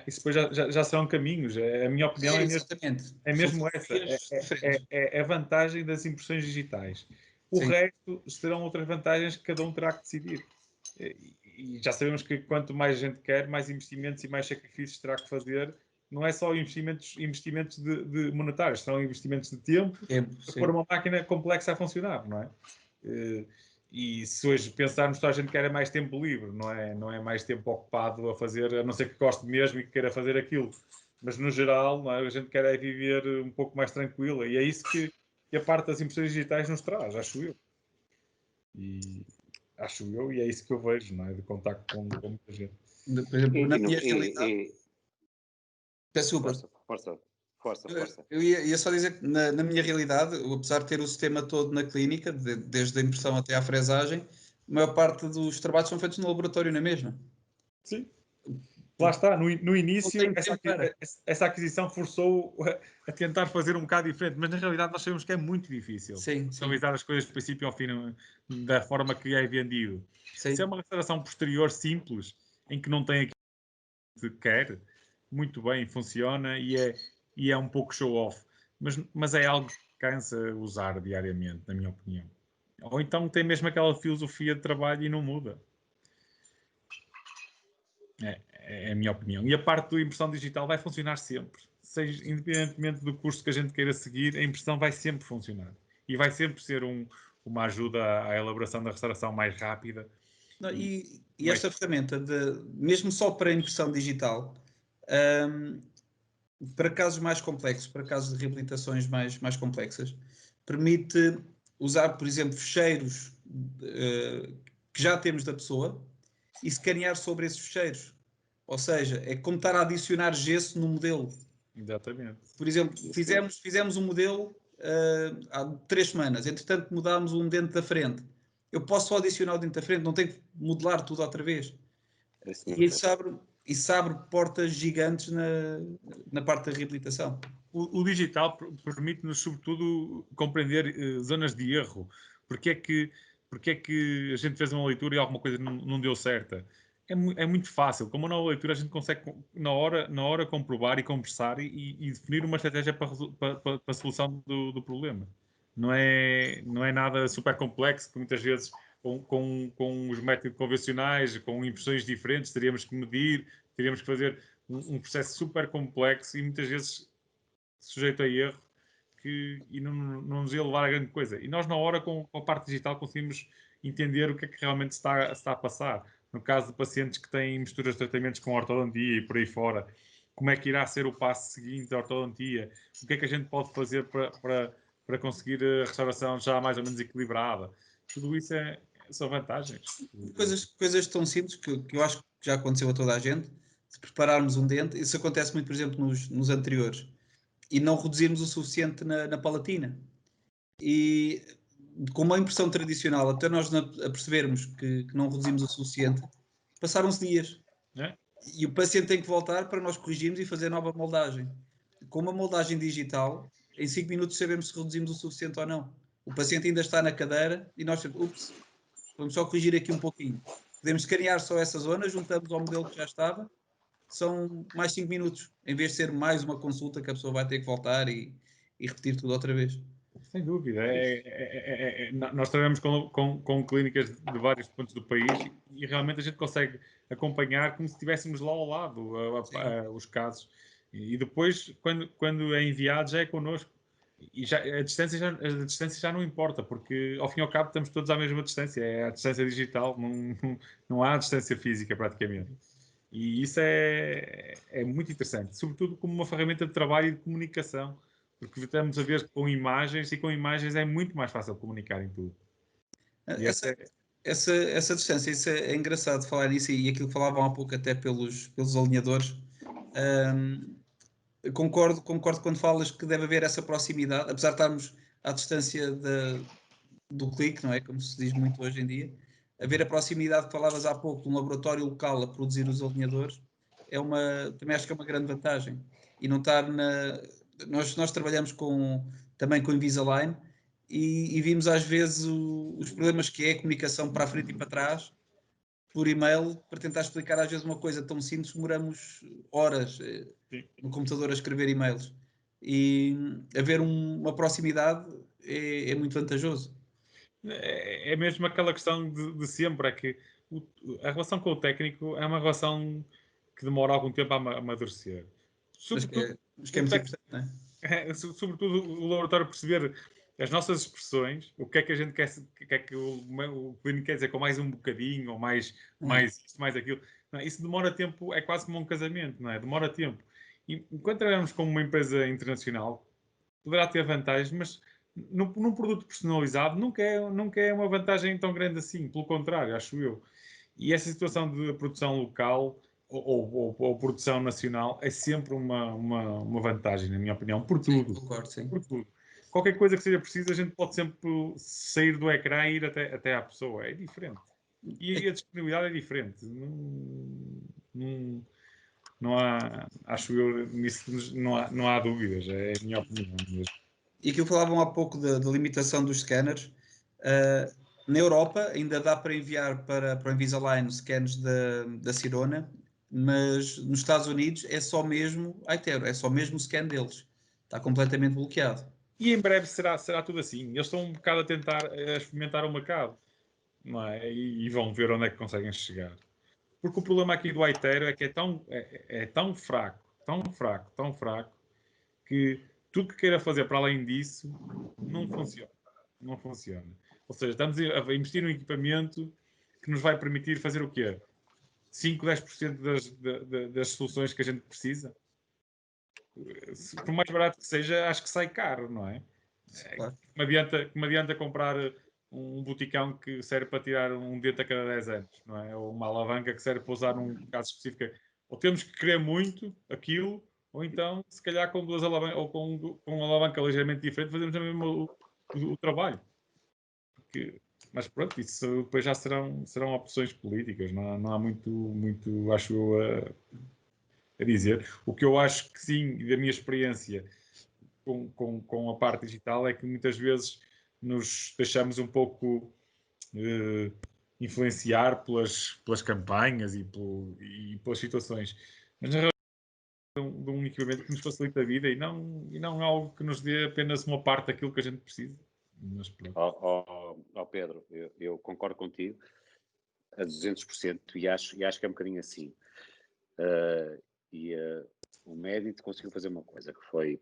isso depois já serão caminhos. A minha opinião é mesmo, exatamente. é mesmo São essa. filosofias diferentes. É a vantagem das impressões digitais. O Sim. resto serão outras vantagens que cada um terá que decidir. E já sabemos que quanto mais gente quer, mais investimentos e mais sacrifícios terá que fazer. Não é só investimentos de monetários, são investimentos de tempo para pôr uma máquina complexa a funcionar, não é? E se hoje pensarmos que a gente quer mais tempo livre, não é mais tempo ocupado a fazer, a não ser que goste mesmo e que queira fazer aquilo. Mas no geral, não é? A gente quer é viver um pouco mais tranquila e é isso que a parte das impressões digitais nos traz, acho eu. E é isso que eu vejo, não é? De contacto com muita gente. Por exemplo, na minha realidade. Peço desculpa. Força. Eu ia só dizer que na minha realidade, apesar de ter o sistema todo na clínica, desde a impressão até à fresagem, a maior parte dos trabalhos são feitos no laboratório na mesma. Sim. Lá está, no início, Não tem tempo essa aquisição forçou a tentar fazer um bocado diferente, mas na realidade nós sabemos que é muito difícil realizar as coisas do princípio ao fim da forma que é vendido. Sim. Se é uma restauração posterior simples, em que não tem aquilo que quer, muito bem, funciona e é um pouco show-off, mas é algo que cansa usar diariamente, na minha opinião. Ou então tem mesmo aquela filosofia de trabalho e não muda. É a minha opinião. E a parte da impressão digital vai funcionar sempre. Independentemente do curso que a gente queira seguir, a impressão vai sempre funcionar. E vai sempre ser uma ajuda à elaboração da restauração mais rápida. Não, e esta ferramenta, mesmo só para impressão digital, para casos mais complexos, para casos de reabilitações mais complexas, permite usar, por exemplo, fecheiros que já temos da pessoa e escanear sobre esses fecheiros. Ou seja, é como estar a adicionar gesso no modelo. Exatamente. Por exemplo, fizemos um modelo há 3 semanas, entretanto mudámos um dente da frente. Eu posso só adicionar o dente da frente, não tenho que modelar tudo outra vez. E isso abre portas gigantes na parte da reabilitação. O digital permite-nos, sobretudo, compreender zonas de erro. Porque é que a gente fez uma leitura e alguma coisa não deu certa? É muito fácil. Com uma nova leitura, a gente consegue, na hora comprovar e conversar e definir uma estratégia para a solução do problema. Não é nada super complexo, que muitas vezes, com os métodos convencionais, com impressões diferentes, teríamos que medir, teríamos que fazer um processo super complexo e muitas vezes sujeito a erro e não nos ia levar a grande coisa. E nós, na hora, com a parte digital, conseguimos entender o que é que realmente está a passar. No caso de pacientes que têm misturas de tratamentos com ortodontia e por aí fora, como é que irá ser o passo seguinte da ortodontia? O que é que a gente pode fazer para conseguir a restauração já mais ou menos equilibrada? Tudo isso são vantagens. Coisas tão simples que eu acho que já aconteceu a toda a gente. Se prepararmos um dente, isso acontece muito, por exemplo, nos anteriores, e não reduzirmos o suficiente na palatina. E com uma impressão tradicional, até nós percebermos que não reduzimos o suficiente, passaram-se dias. É? E o paciente tem que voltar para nós corrigirmos e fazer nova moldagem. Com uma moldagem digital, em 5 minutos sabemos se reduzimos o suficiente ou não. O paciente ainda está na cadeira e nós, vamos só corrigir aqui um pouquinho. Podemos escanear só essa zona, juntamos ao modelo que já estava, são mais 5 minutos, em vez de ser mais uma consulta que a pessoa vai ter que voltar e repetir tudo outra vez. Sem dúvida. Nós trabalhamos com clínicas de vários pontos do país e realmente a gente consegue acompanhar como se estivéssemos lá ao lado os casos. E depois, quando é enviado, já é connosco. E a distância já não importa, porque ao fim e ao cabo estamos todos à mesma distância. É a distância digital, não há distância física praticamente. E isso é muito interessante, sobretudo como uma ferramenta de trabalho e de comunicação, porque estamos a ver com imagens e com imagens é muito mais fácil comunicar em tudo. Essa distância, isso é engraçado falar nisso e aquilo que falavam há pouco até pelos alinhadores. Concordo quando falas que deve haver essa proximidade, apesar de estarmos à distância do clique, não é? Como se diz muito hoje em dia. Haver a proximidade que falavas há pouco de um laboratório local a produzir os alinhadores, também acho que é uma grande vantagem. E não estar na. Nós trabalhamos também com Invisalign e vimos às vezes os problemas que é a comunicação para a frente e para trás por e-mail para tentar explicar às vezes uma coisa tão simples, demoramos horas no computador a escrever e-mails. E haver uma proximidade é muito vantajoso. É mesmo aquela questão de sempre, é que a relação com o técnico é uma relação que demora algum tempo a amadurecer. Mas que Sobretudo, é muito importante, não é? sobretudo o laboratório perceber as nossas expressões, o que é que a gente quer, o que é que o clínico quer dizer com mais um bocadinho, ou mais isto, mais aquilo. Não, isso demora tempo, é quase como um casamento, não é? Demora tempo. E enquanto trabalhamos como uma empresa internacional, poderá ter vantagens, mas num produto personalizado nunca é uma vantagem tão grande assim, pelo contrário, acho eu. E essa situação de produção local ou produção nacional é sempre uma vantagem, na minha opinião, por tudo. Concordo, sim. Por tudo. Qualquer coisa que seja preciso, a gente pode sempre sair do ecrã e ir até à pessoa. É diferente. E a disponibilidade é diferente. Não há, acho eu, nisso não há dúvidas. É a minha opinião mesmo. E aquilo falavam há pouco da limitação dos scanners. Na Europa ainda dá para enviar para o Invisalign scans da Sirona, mas nos Estados Unidos é só mesmo a iTero, é só mesmo o scan deles. Está completamente bloqueado. E em breve será tudo assim. Eles estão um bocado a tentar experimentar o mercado, não é? E vão ver onde é que conseguem chegar. Porque o problema aqui do iTero é que é tão fraco, tão fraco, tão fraco, que tudo que queira fazer para além disso não funciona. Não funciona. Ou seja, estamos a investir num equipamento que nos vai permitir fazer o quê? 5, 10% das soluções que a gente precisa. Por mais barato que seja, acho que sai caro, não é? Claro. Que me adianta comprar um boticão que serve para tirar um dente a cada 10 anos, não é? Ou uma alavanca que serve para usar num caso específico. Ou temos que querer muito aquilo, ou então, se calhar, com duas alavancas, ou com uma alavanca ligeiramente diferente, fazemos o mesmo o trabalho. Mas pronto, isso depois já serão opções políticas, não há muito, acho eu, a dizer. O que eu acho que sim, da minha experiência com a parte digital, é que muitas vezes nos deixamos um pouco influenciar pelas campanhas e pelas situações. Mas na realidade de um equipamento que nos facilita a vida e não algo que nos dê apenas uma parte daquilo que a gente precisa. Mas pronto. Pedro, eu concordo contigo a 200% e acho que é um bocadinho assim. O Medit conseguiu fazer uma coisa, que foi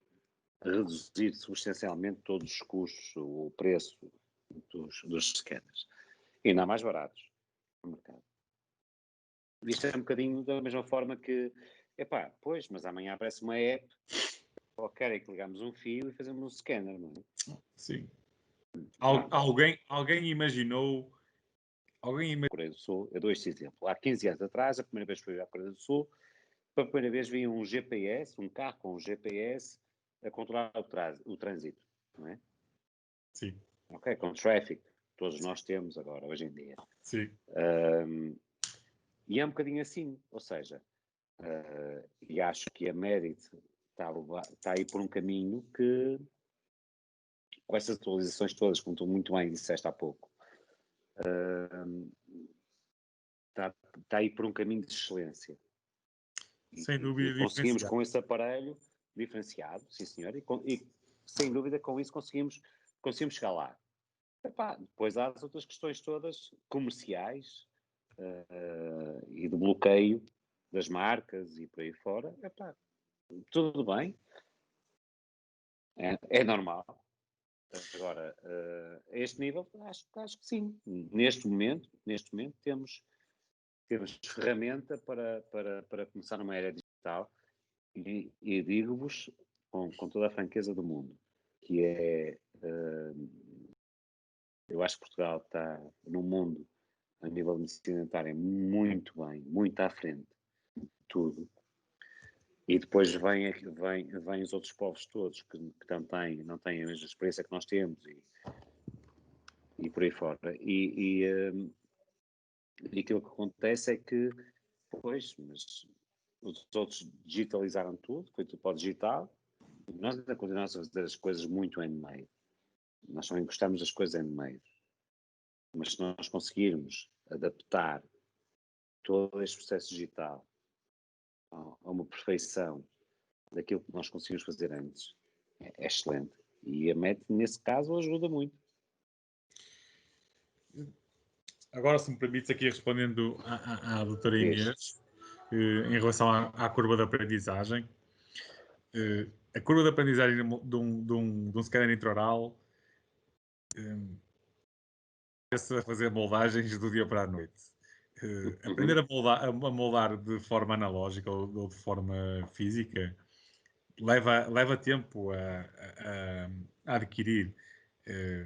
reduzir substancialmente todos os custos, o preço dos scanners. E ainda há mais baratos no mercado. Isto é um bocadinho da mesma forma que, pois, mas amanhã aparece uma app, qualquer é que ligamos um fio e fazemos um scanner, não é? Sim. Alguém imaginou. Coreia do Sul, eu dou este exemplo. Há 15 anos atrás, a primeira vez que fui à Coreia do Sul, pela primeira vez vi um GPS, um carro com um GPS a controlar o trânsito, não é? Sim. Ok, com traffic, todos nós temos agora, hoje em dia. Sim. E é um bocadinho assim, ou seja, e acho que a Merit está aí por um caminho que, com essas atualizações todas, como tu muito bem disseste há pouco, está aí por um caminho de excelência. Sem dúvida, e conseguimos com esse aparelho diferenciado, sim senhor, e sem dúvida com isso conseguimos chegar lá. Depois há as outras questões todas comerciais e de bloqueio das marcas e por aí fora. Tudo bem, é normal. Agora, a este nível, acho que sim. Neste momento temos ferramenta para começar numa era digital e digo-vos com toda a franqueza do mundo, que é, eu acho que Portugal está no mundo, a nível de medicina dentária, muito bem, muito à frente de tudo. E depois vêm os outros povos todos que também não têm a mesma experiência que nós temos e por aí fora. E aquilo que acontece é que, pois, mas os outros digitalizaram tudo, foi tudo para o digital, e nós ainda continuamos a fazer as coisas muito handmade. Nós também gostamos das coisas handmade. Mas se nós conseguirmos adaptar todo este processo digital a uma perfeição daquilo que nós conseguimos fazer antes, é excelente. E a MET, nesse caso, ajuda muito. Agora, se me permites aqui respondendo à doutora Diz. Inês, em relação à curva de aprendizagem. A curva de aprendizagem de um scanner intraoral começa a fazer moldagens do dia para a noite. Aprender a moldar de forma analógica ou de forma física leva tempo a adquirir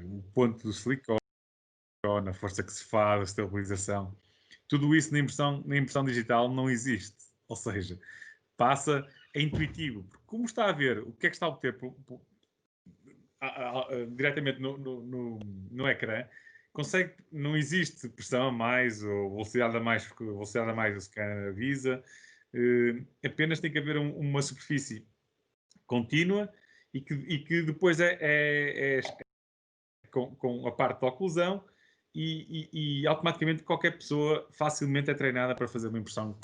o ponto do silicone, a força que se faz, a estabilização. Tudo isso na impressão digital não existe. Ou seja, é intuitivo. Porque como está a ver o que é que está a obter diretamente no ecrã, não existe pressão a mais ou velocidade a mais do scanner avisa. Apenas tem que haver uma superfície contínua e que depois é com a parte da oclusão e automaticamente qualquer pessoa facilmente é treinada para fazer uma impressão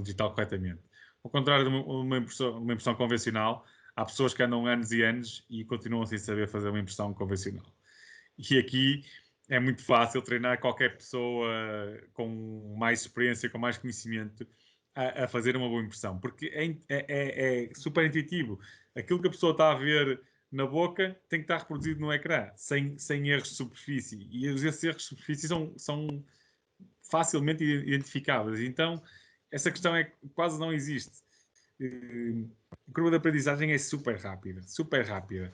digital corretamente. Ao contrário de uma impressão convencional, há pessoas que andam anos e anos e continuam sem saber fazer uma impressão convencional. E aqui é muito fácil treinar qualquer pessoa com mais experiência, com mais conhecimento, a fazer uma boa impressão, porque é super intuitivo. Aquilo que a pessoa está a ver na boca tem que estar reproduzido no ecrã, sem erros de superfície. E esses erros de superfície são facilmente identificáveis. Então, essa questão quase não existe. A curva de aprendizagem é super rápida, super rápida.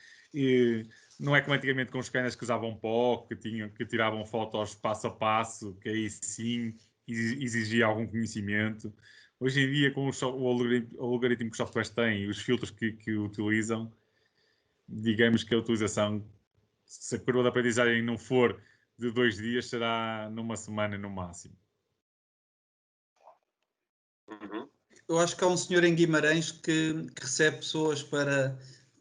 Não é como antigamente com os scanners que usavam pó, que tiravam fotos passo a passo, que aí sim exigia algum conhecimento. Hoje em dia, com o algoritmo que os softwares têm e os filtros que utilizam, digamos que a utilização, se a curva de aprendizagem não for de 2 dias, será numa semana no máximo. Eu acho que há um senhor em Guimarães que recebe pessoas para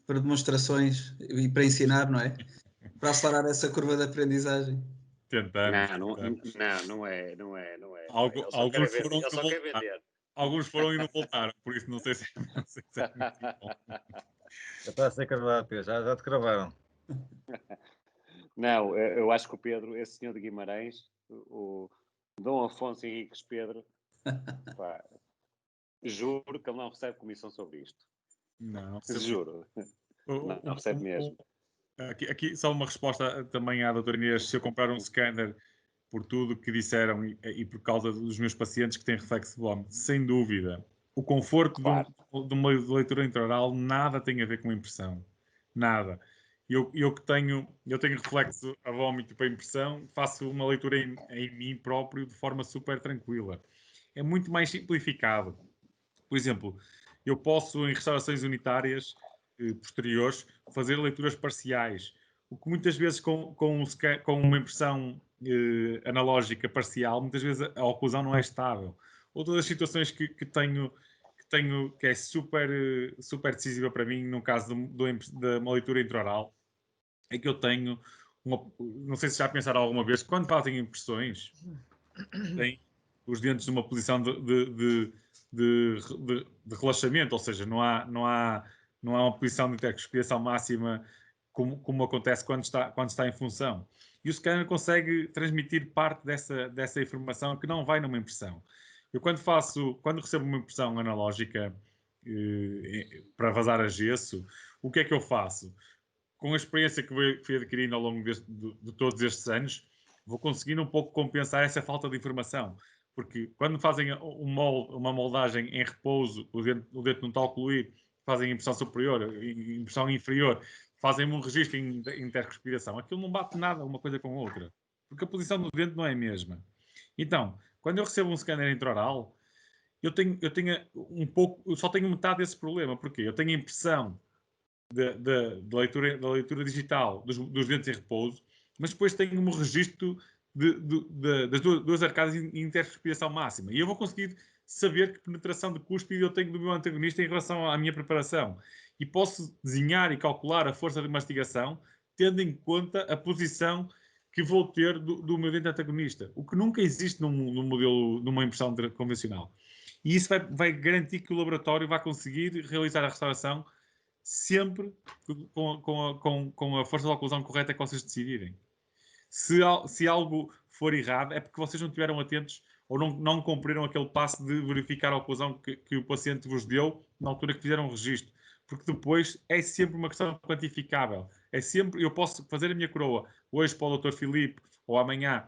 demonstrações e para ensinar, não é? Para acelerar essa curva de aprendizagem. Não é. Ele só quer vender. Alguns foram e não voltaram, por isso não sei se é muito bom. Já está a ser cravado, Pedro, já te cravaram. Não, eu acho que o Pedro, esse senhor de Guimarães, o Dom Afonso Henriques Pedro, pá, juro que ele não recebe comissão sobre isto. Não, juro. Não recebe mesmo. Aqui só uma resposta também à doutora Inês. Se eu comprar um scanner por tudo que disseram e por causa dos meus pacientes que têm reflexo de vómito, sem dúvida, o conforto de uma leitura intraoral nada tem a ver com a impressão. Nada. Eu tenho reflexo a vómito para impressão, faço uma leitura em mim próprio de forma super tranquila. É muito mais simplificado. Por exemplo, eu posso, em restaurações unitárias posteriores, fazer leituras parciais, o que muitas vezes com uma impressão analógica parcial, muitas vezes a oclusão não é estável. Outras das situações que tenho que é super decisiva para mim, no caso de uma leitura intraoral, é que eu tenho não sei se já pensaram alguma vez, quando fazem impressões, têm os dentes numa posição de relaxamento, ou seja, não há uma posição de intercuspiração máxima como acontece quando está em função. E o scanner consegue transmitir parte dessa informação que não vai numa impressão. Eu quando recebo uma impressão analógica para vazar a gesso, o que é que eu faço? Com a experiência que fui adquirindo ao longo de todos estes anos, vou conseguindo um pouco compensar essa falta de informação. Porque quando fazem uma moldagem em repouso, o dente não está a ocluir, fazem impressão superior, impressão inferior, fazem um registro em intercuspiração, aquilo não bate nada uma coisa com a outra. Porque a posição do dente não é a mesma. Então, quando eu recebo um scanner intraoral, eu só tenho metade desse problema. Porquê? Eu tenho a impressão da leitura digital dos dentes em repouso, mas depois tenho um registro das duas arcadas em intercuspiração máxima. E eu vou conseguir saber que penetração de cúspide eu tenho do meu antagonista em relação à minha preparação. E posso desenhar e calcular a força de mastigação tendo em conta a posição que vou ter do meu dente antagonista, o que nunca existe num modelo, numa impressão convencional. E isso vai garantir que o laboratório vai conseguir realizar a restauração sempre com a força de oclusão correta que vocês decidirem. Se algo for errado, é porque vocês não estiveram atentos ou não cumpriram aquele passo de verificar a oclusão que o paciente vos deu na altura que fizeram o registro. Porque depois é sempre uma questão quantificável. É sempre, eu posso fazer a minha coroa hoje para o Dr. Filipe ou amanhã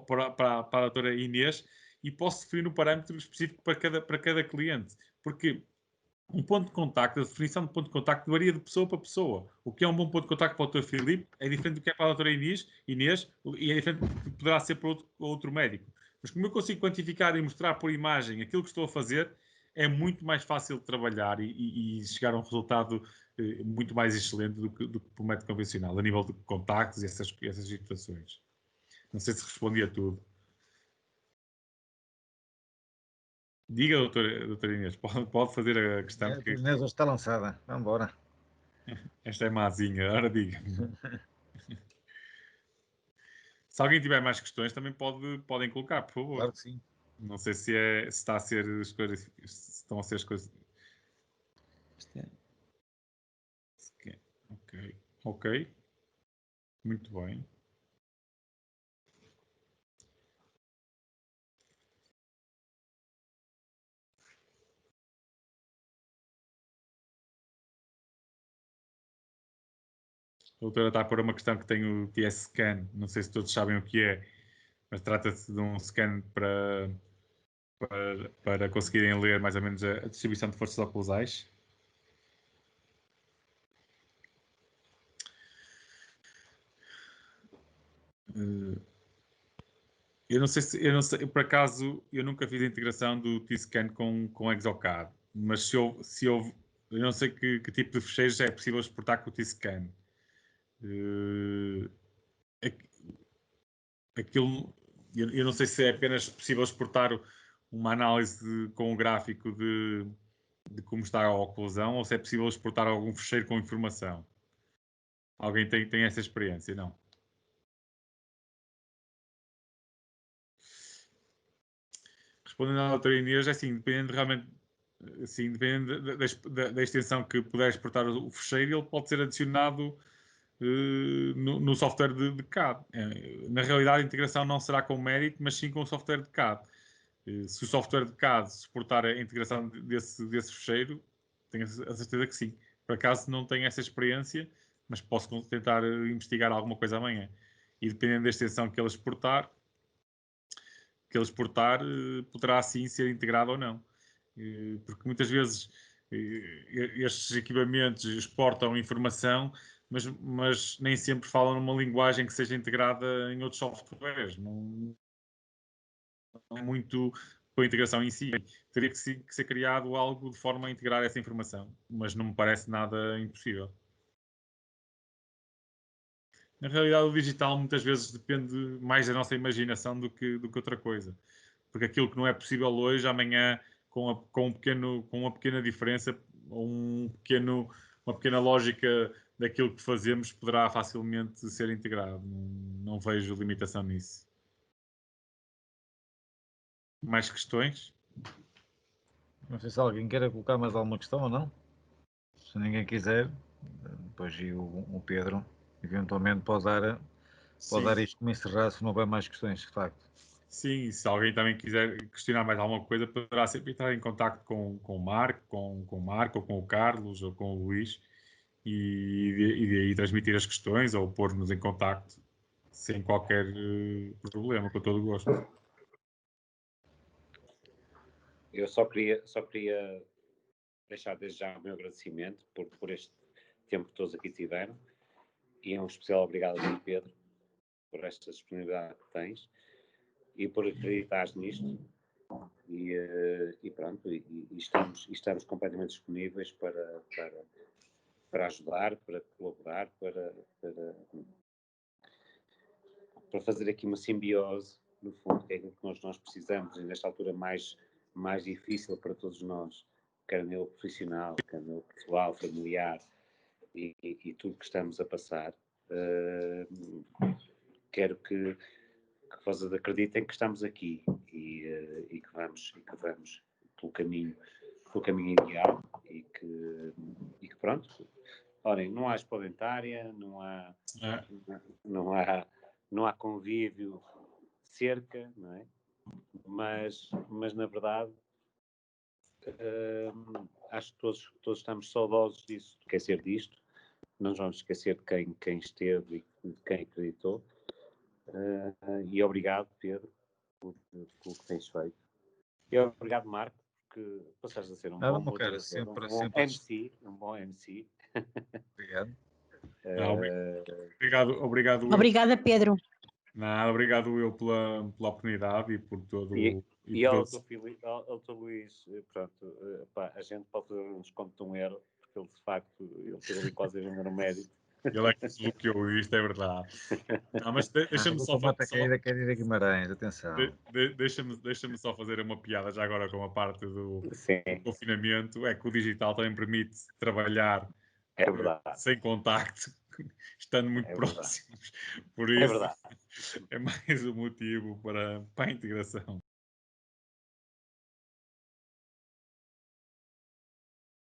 para a doutora Inês e posso definir um parâmetro específico para cada cliente. Porque um ponto de contacto, a definição de ponto de contacto varia de pessoa para pessoa. O que é um bom ponto de contacto para o Dr. Filipe é diferente do que é para a doutora Inês, e é diferente do que poderá ser para outro médico. Mas como eu consigo quantificar e mostrar por imagem aquilo que estou a fazer, é muito mais fácil de trabalhar e chegar a um resultado muito mais excelente do que por método convencional, a nível de contactos e essas situações. Não sei se respondi a tudo. Diga, doutora Inês, pode fazer a questão. A Inês hoje está lançada. Vamos embora. Esta é mazinha, ora diga. Se alguém tiver mais questões, também podem colocar, por favor. Claro que sim. Não sei se está a ser se estão a ser as coisas. Ok. Ok. Muito bem. A doutora está a pôr uma questão que tem o TS Scan. Não sei se todos sabem o que é, mas trata-se de um scan para conseguirem ler mais ou menos a distribuição de forças oclusais. Eu não sei, por acaso, eu nunca fiz a integração do T-Scan com Exocad, mas se houve, eu não sei que tipo de fecheiros é possível exportar com o T-Scan. Aquilo, eu não sei se é apenas possível exportar uma análise com o gráfico de como está a oclusão ou se é possível exportar algum fecheiro com informação. Alguém tem essa experiência? Não. Respondendo à doutora Inês, é assim, dependendo realmente, assim, dependendo da extensão que puder exportar o fecheiro, ele pode ser adicionado no software de CAD. Na realidade, a integração não será com o Merit, mas sim com o software de CAD. Se o software de CAD suportar a integração desse fecheiro, tenho a certeza que sim. Por acaso não tenho essa experiência, mas posso tentar investigar alguma coisa amanhã. E dependendo da extensão poderá sim ser integrado ou não. Porque muitas vezes estes equipamentos exportam informação, mas nem sempre falam numa linguagem que seja integrada em outros softwares. Não é muito com a integração em si. Teria que ser criado algo de forma a integrar essa informação, mas não me parece nada impossível. Na realidade, o digital muitas vezes depende mais da nossa imaginação do que outra coisa. Porque aquilo que não é possível hoje, amanhã, com uma pequena diferença, ou uma pequena lógica daquilo que fazemos, poderá facilmente ser integrado. Não vejo limitação nisso. Mais questões? Não sei se alguém queira colocar mais alguma questão ou não. Se ninguém quiser, depois o Pedro eventualmente pode dar isto como encerrar se não houver mais questões, de facto. Sim, se alguém também quiser questionar mais alguma coisa, poderá sempre entrar em contato com o Marco, com o Marco, ou com o Carlos, ou com o Luís, e de aí transmitir as questões ou pôr-nos em contacto sem qualquer problema, com todo o gosto. Eu só queria deixar desde já o meu agradecimento por este tempo que todos aqui tiveram, e um especial obrigado a ti, Pedro, por esta disponibilidade que tens e por acreditares nisto. E pronto, estamos completamente disponíveis para ajudar, para colaborar, para fazer aqui uma simbiose, no fundo, que é aquilo que nós precisamos, e nesta altura mais mais difícil para todos nós, quer a nível profissional, quer a nível pessoal, familiar e tudo que estamos a passar. Quero que vocês acreditem que estamos aqui e que vamos pelo caminho ideal e que pronto. Olhem, não há expo dentária, não há convívio cerca, não é? Mas na verdade acho que todos estamos saudosos disso, de esquecer disto, não nos vamos esquecer de quem esteve e de quem acreditou. E obrigado, Pedro, por que tens feito. E obrigado, Marco, porque passaste a ser um Nada, bom meu cara, moderador, um bom MC. Obrigado. Obrigado eu. Obrigada, Pedro. Nada, obrigado eu pela oportunidade e por todo E ao teu Luís, pronto, a gente pode fazer um desconto de €1, porque ele de facto, ele teve ali quase a vender um médico. Ele é que desbloqueou isto, é verdade. Não, mas deixa-me só caída quer ir a Guimarães, atenção. deixa-me só fazer uma piada já agora com a parte do Sim, confinamento. É que o digital também permite trabalhar é verdade. sem contacto, estando muito É verdade. próximos. Por É isso, verdade. é mais um motivo para a integração.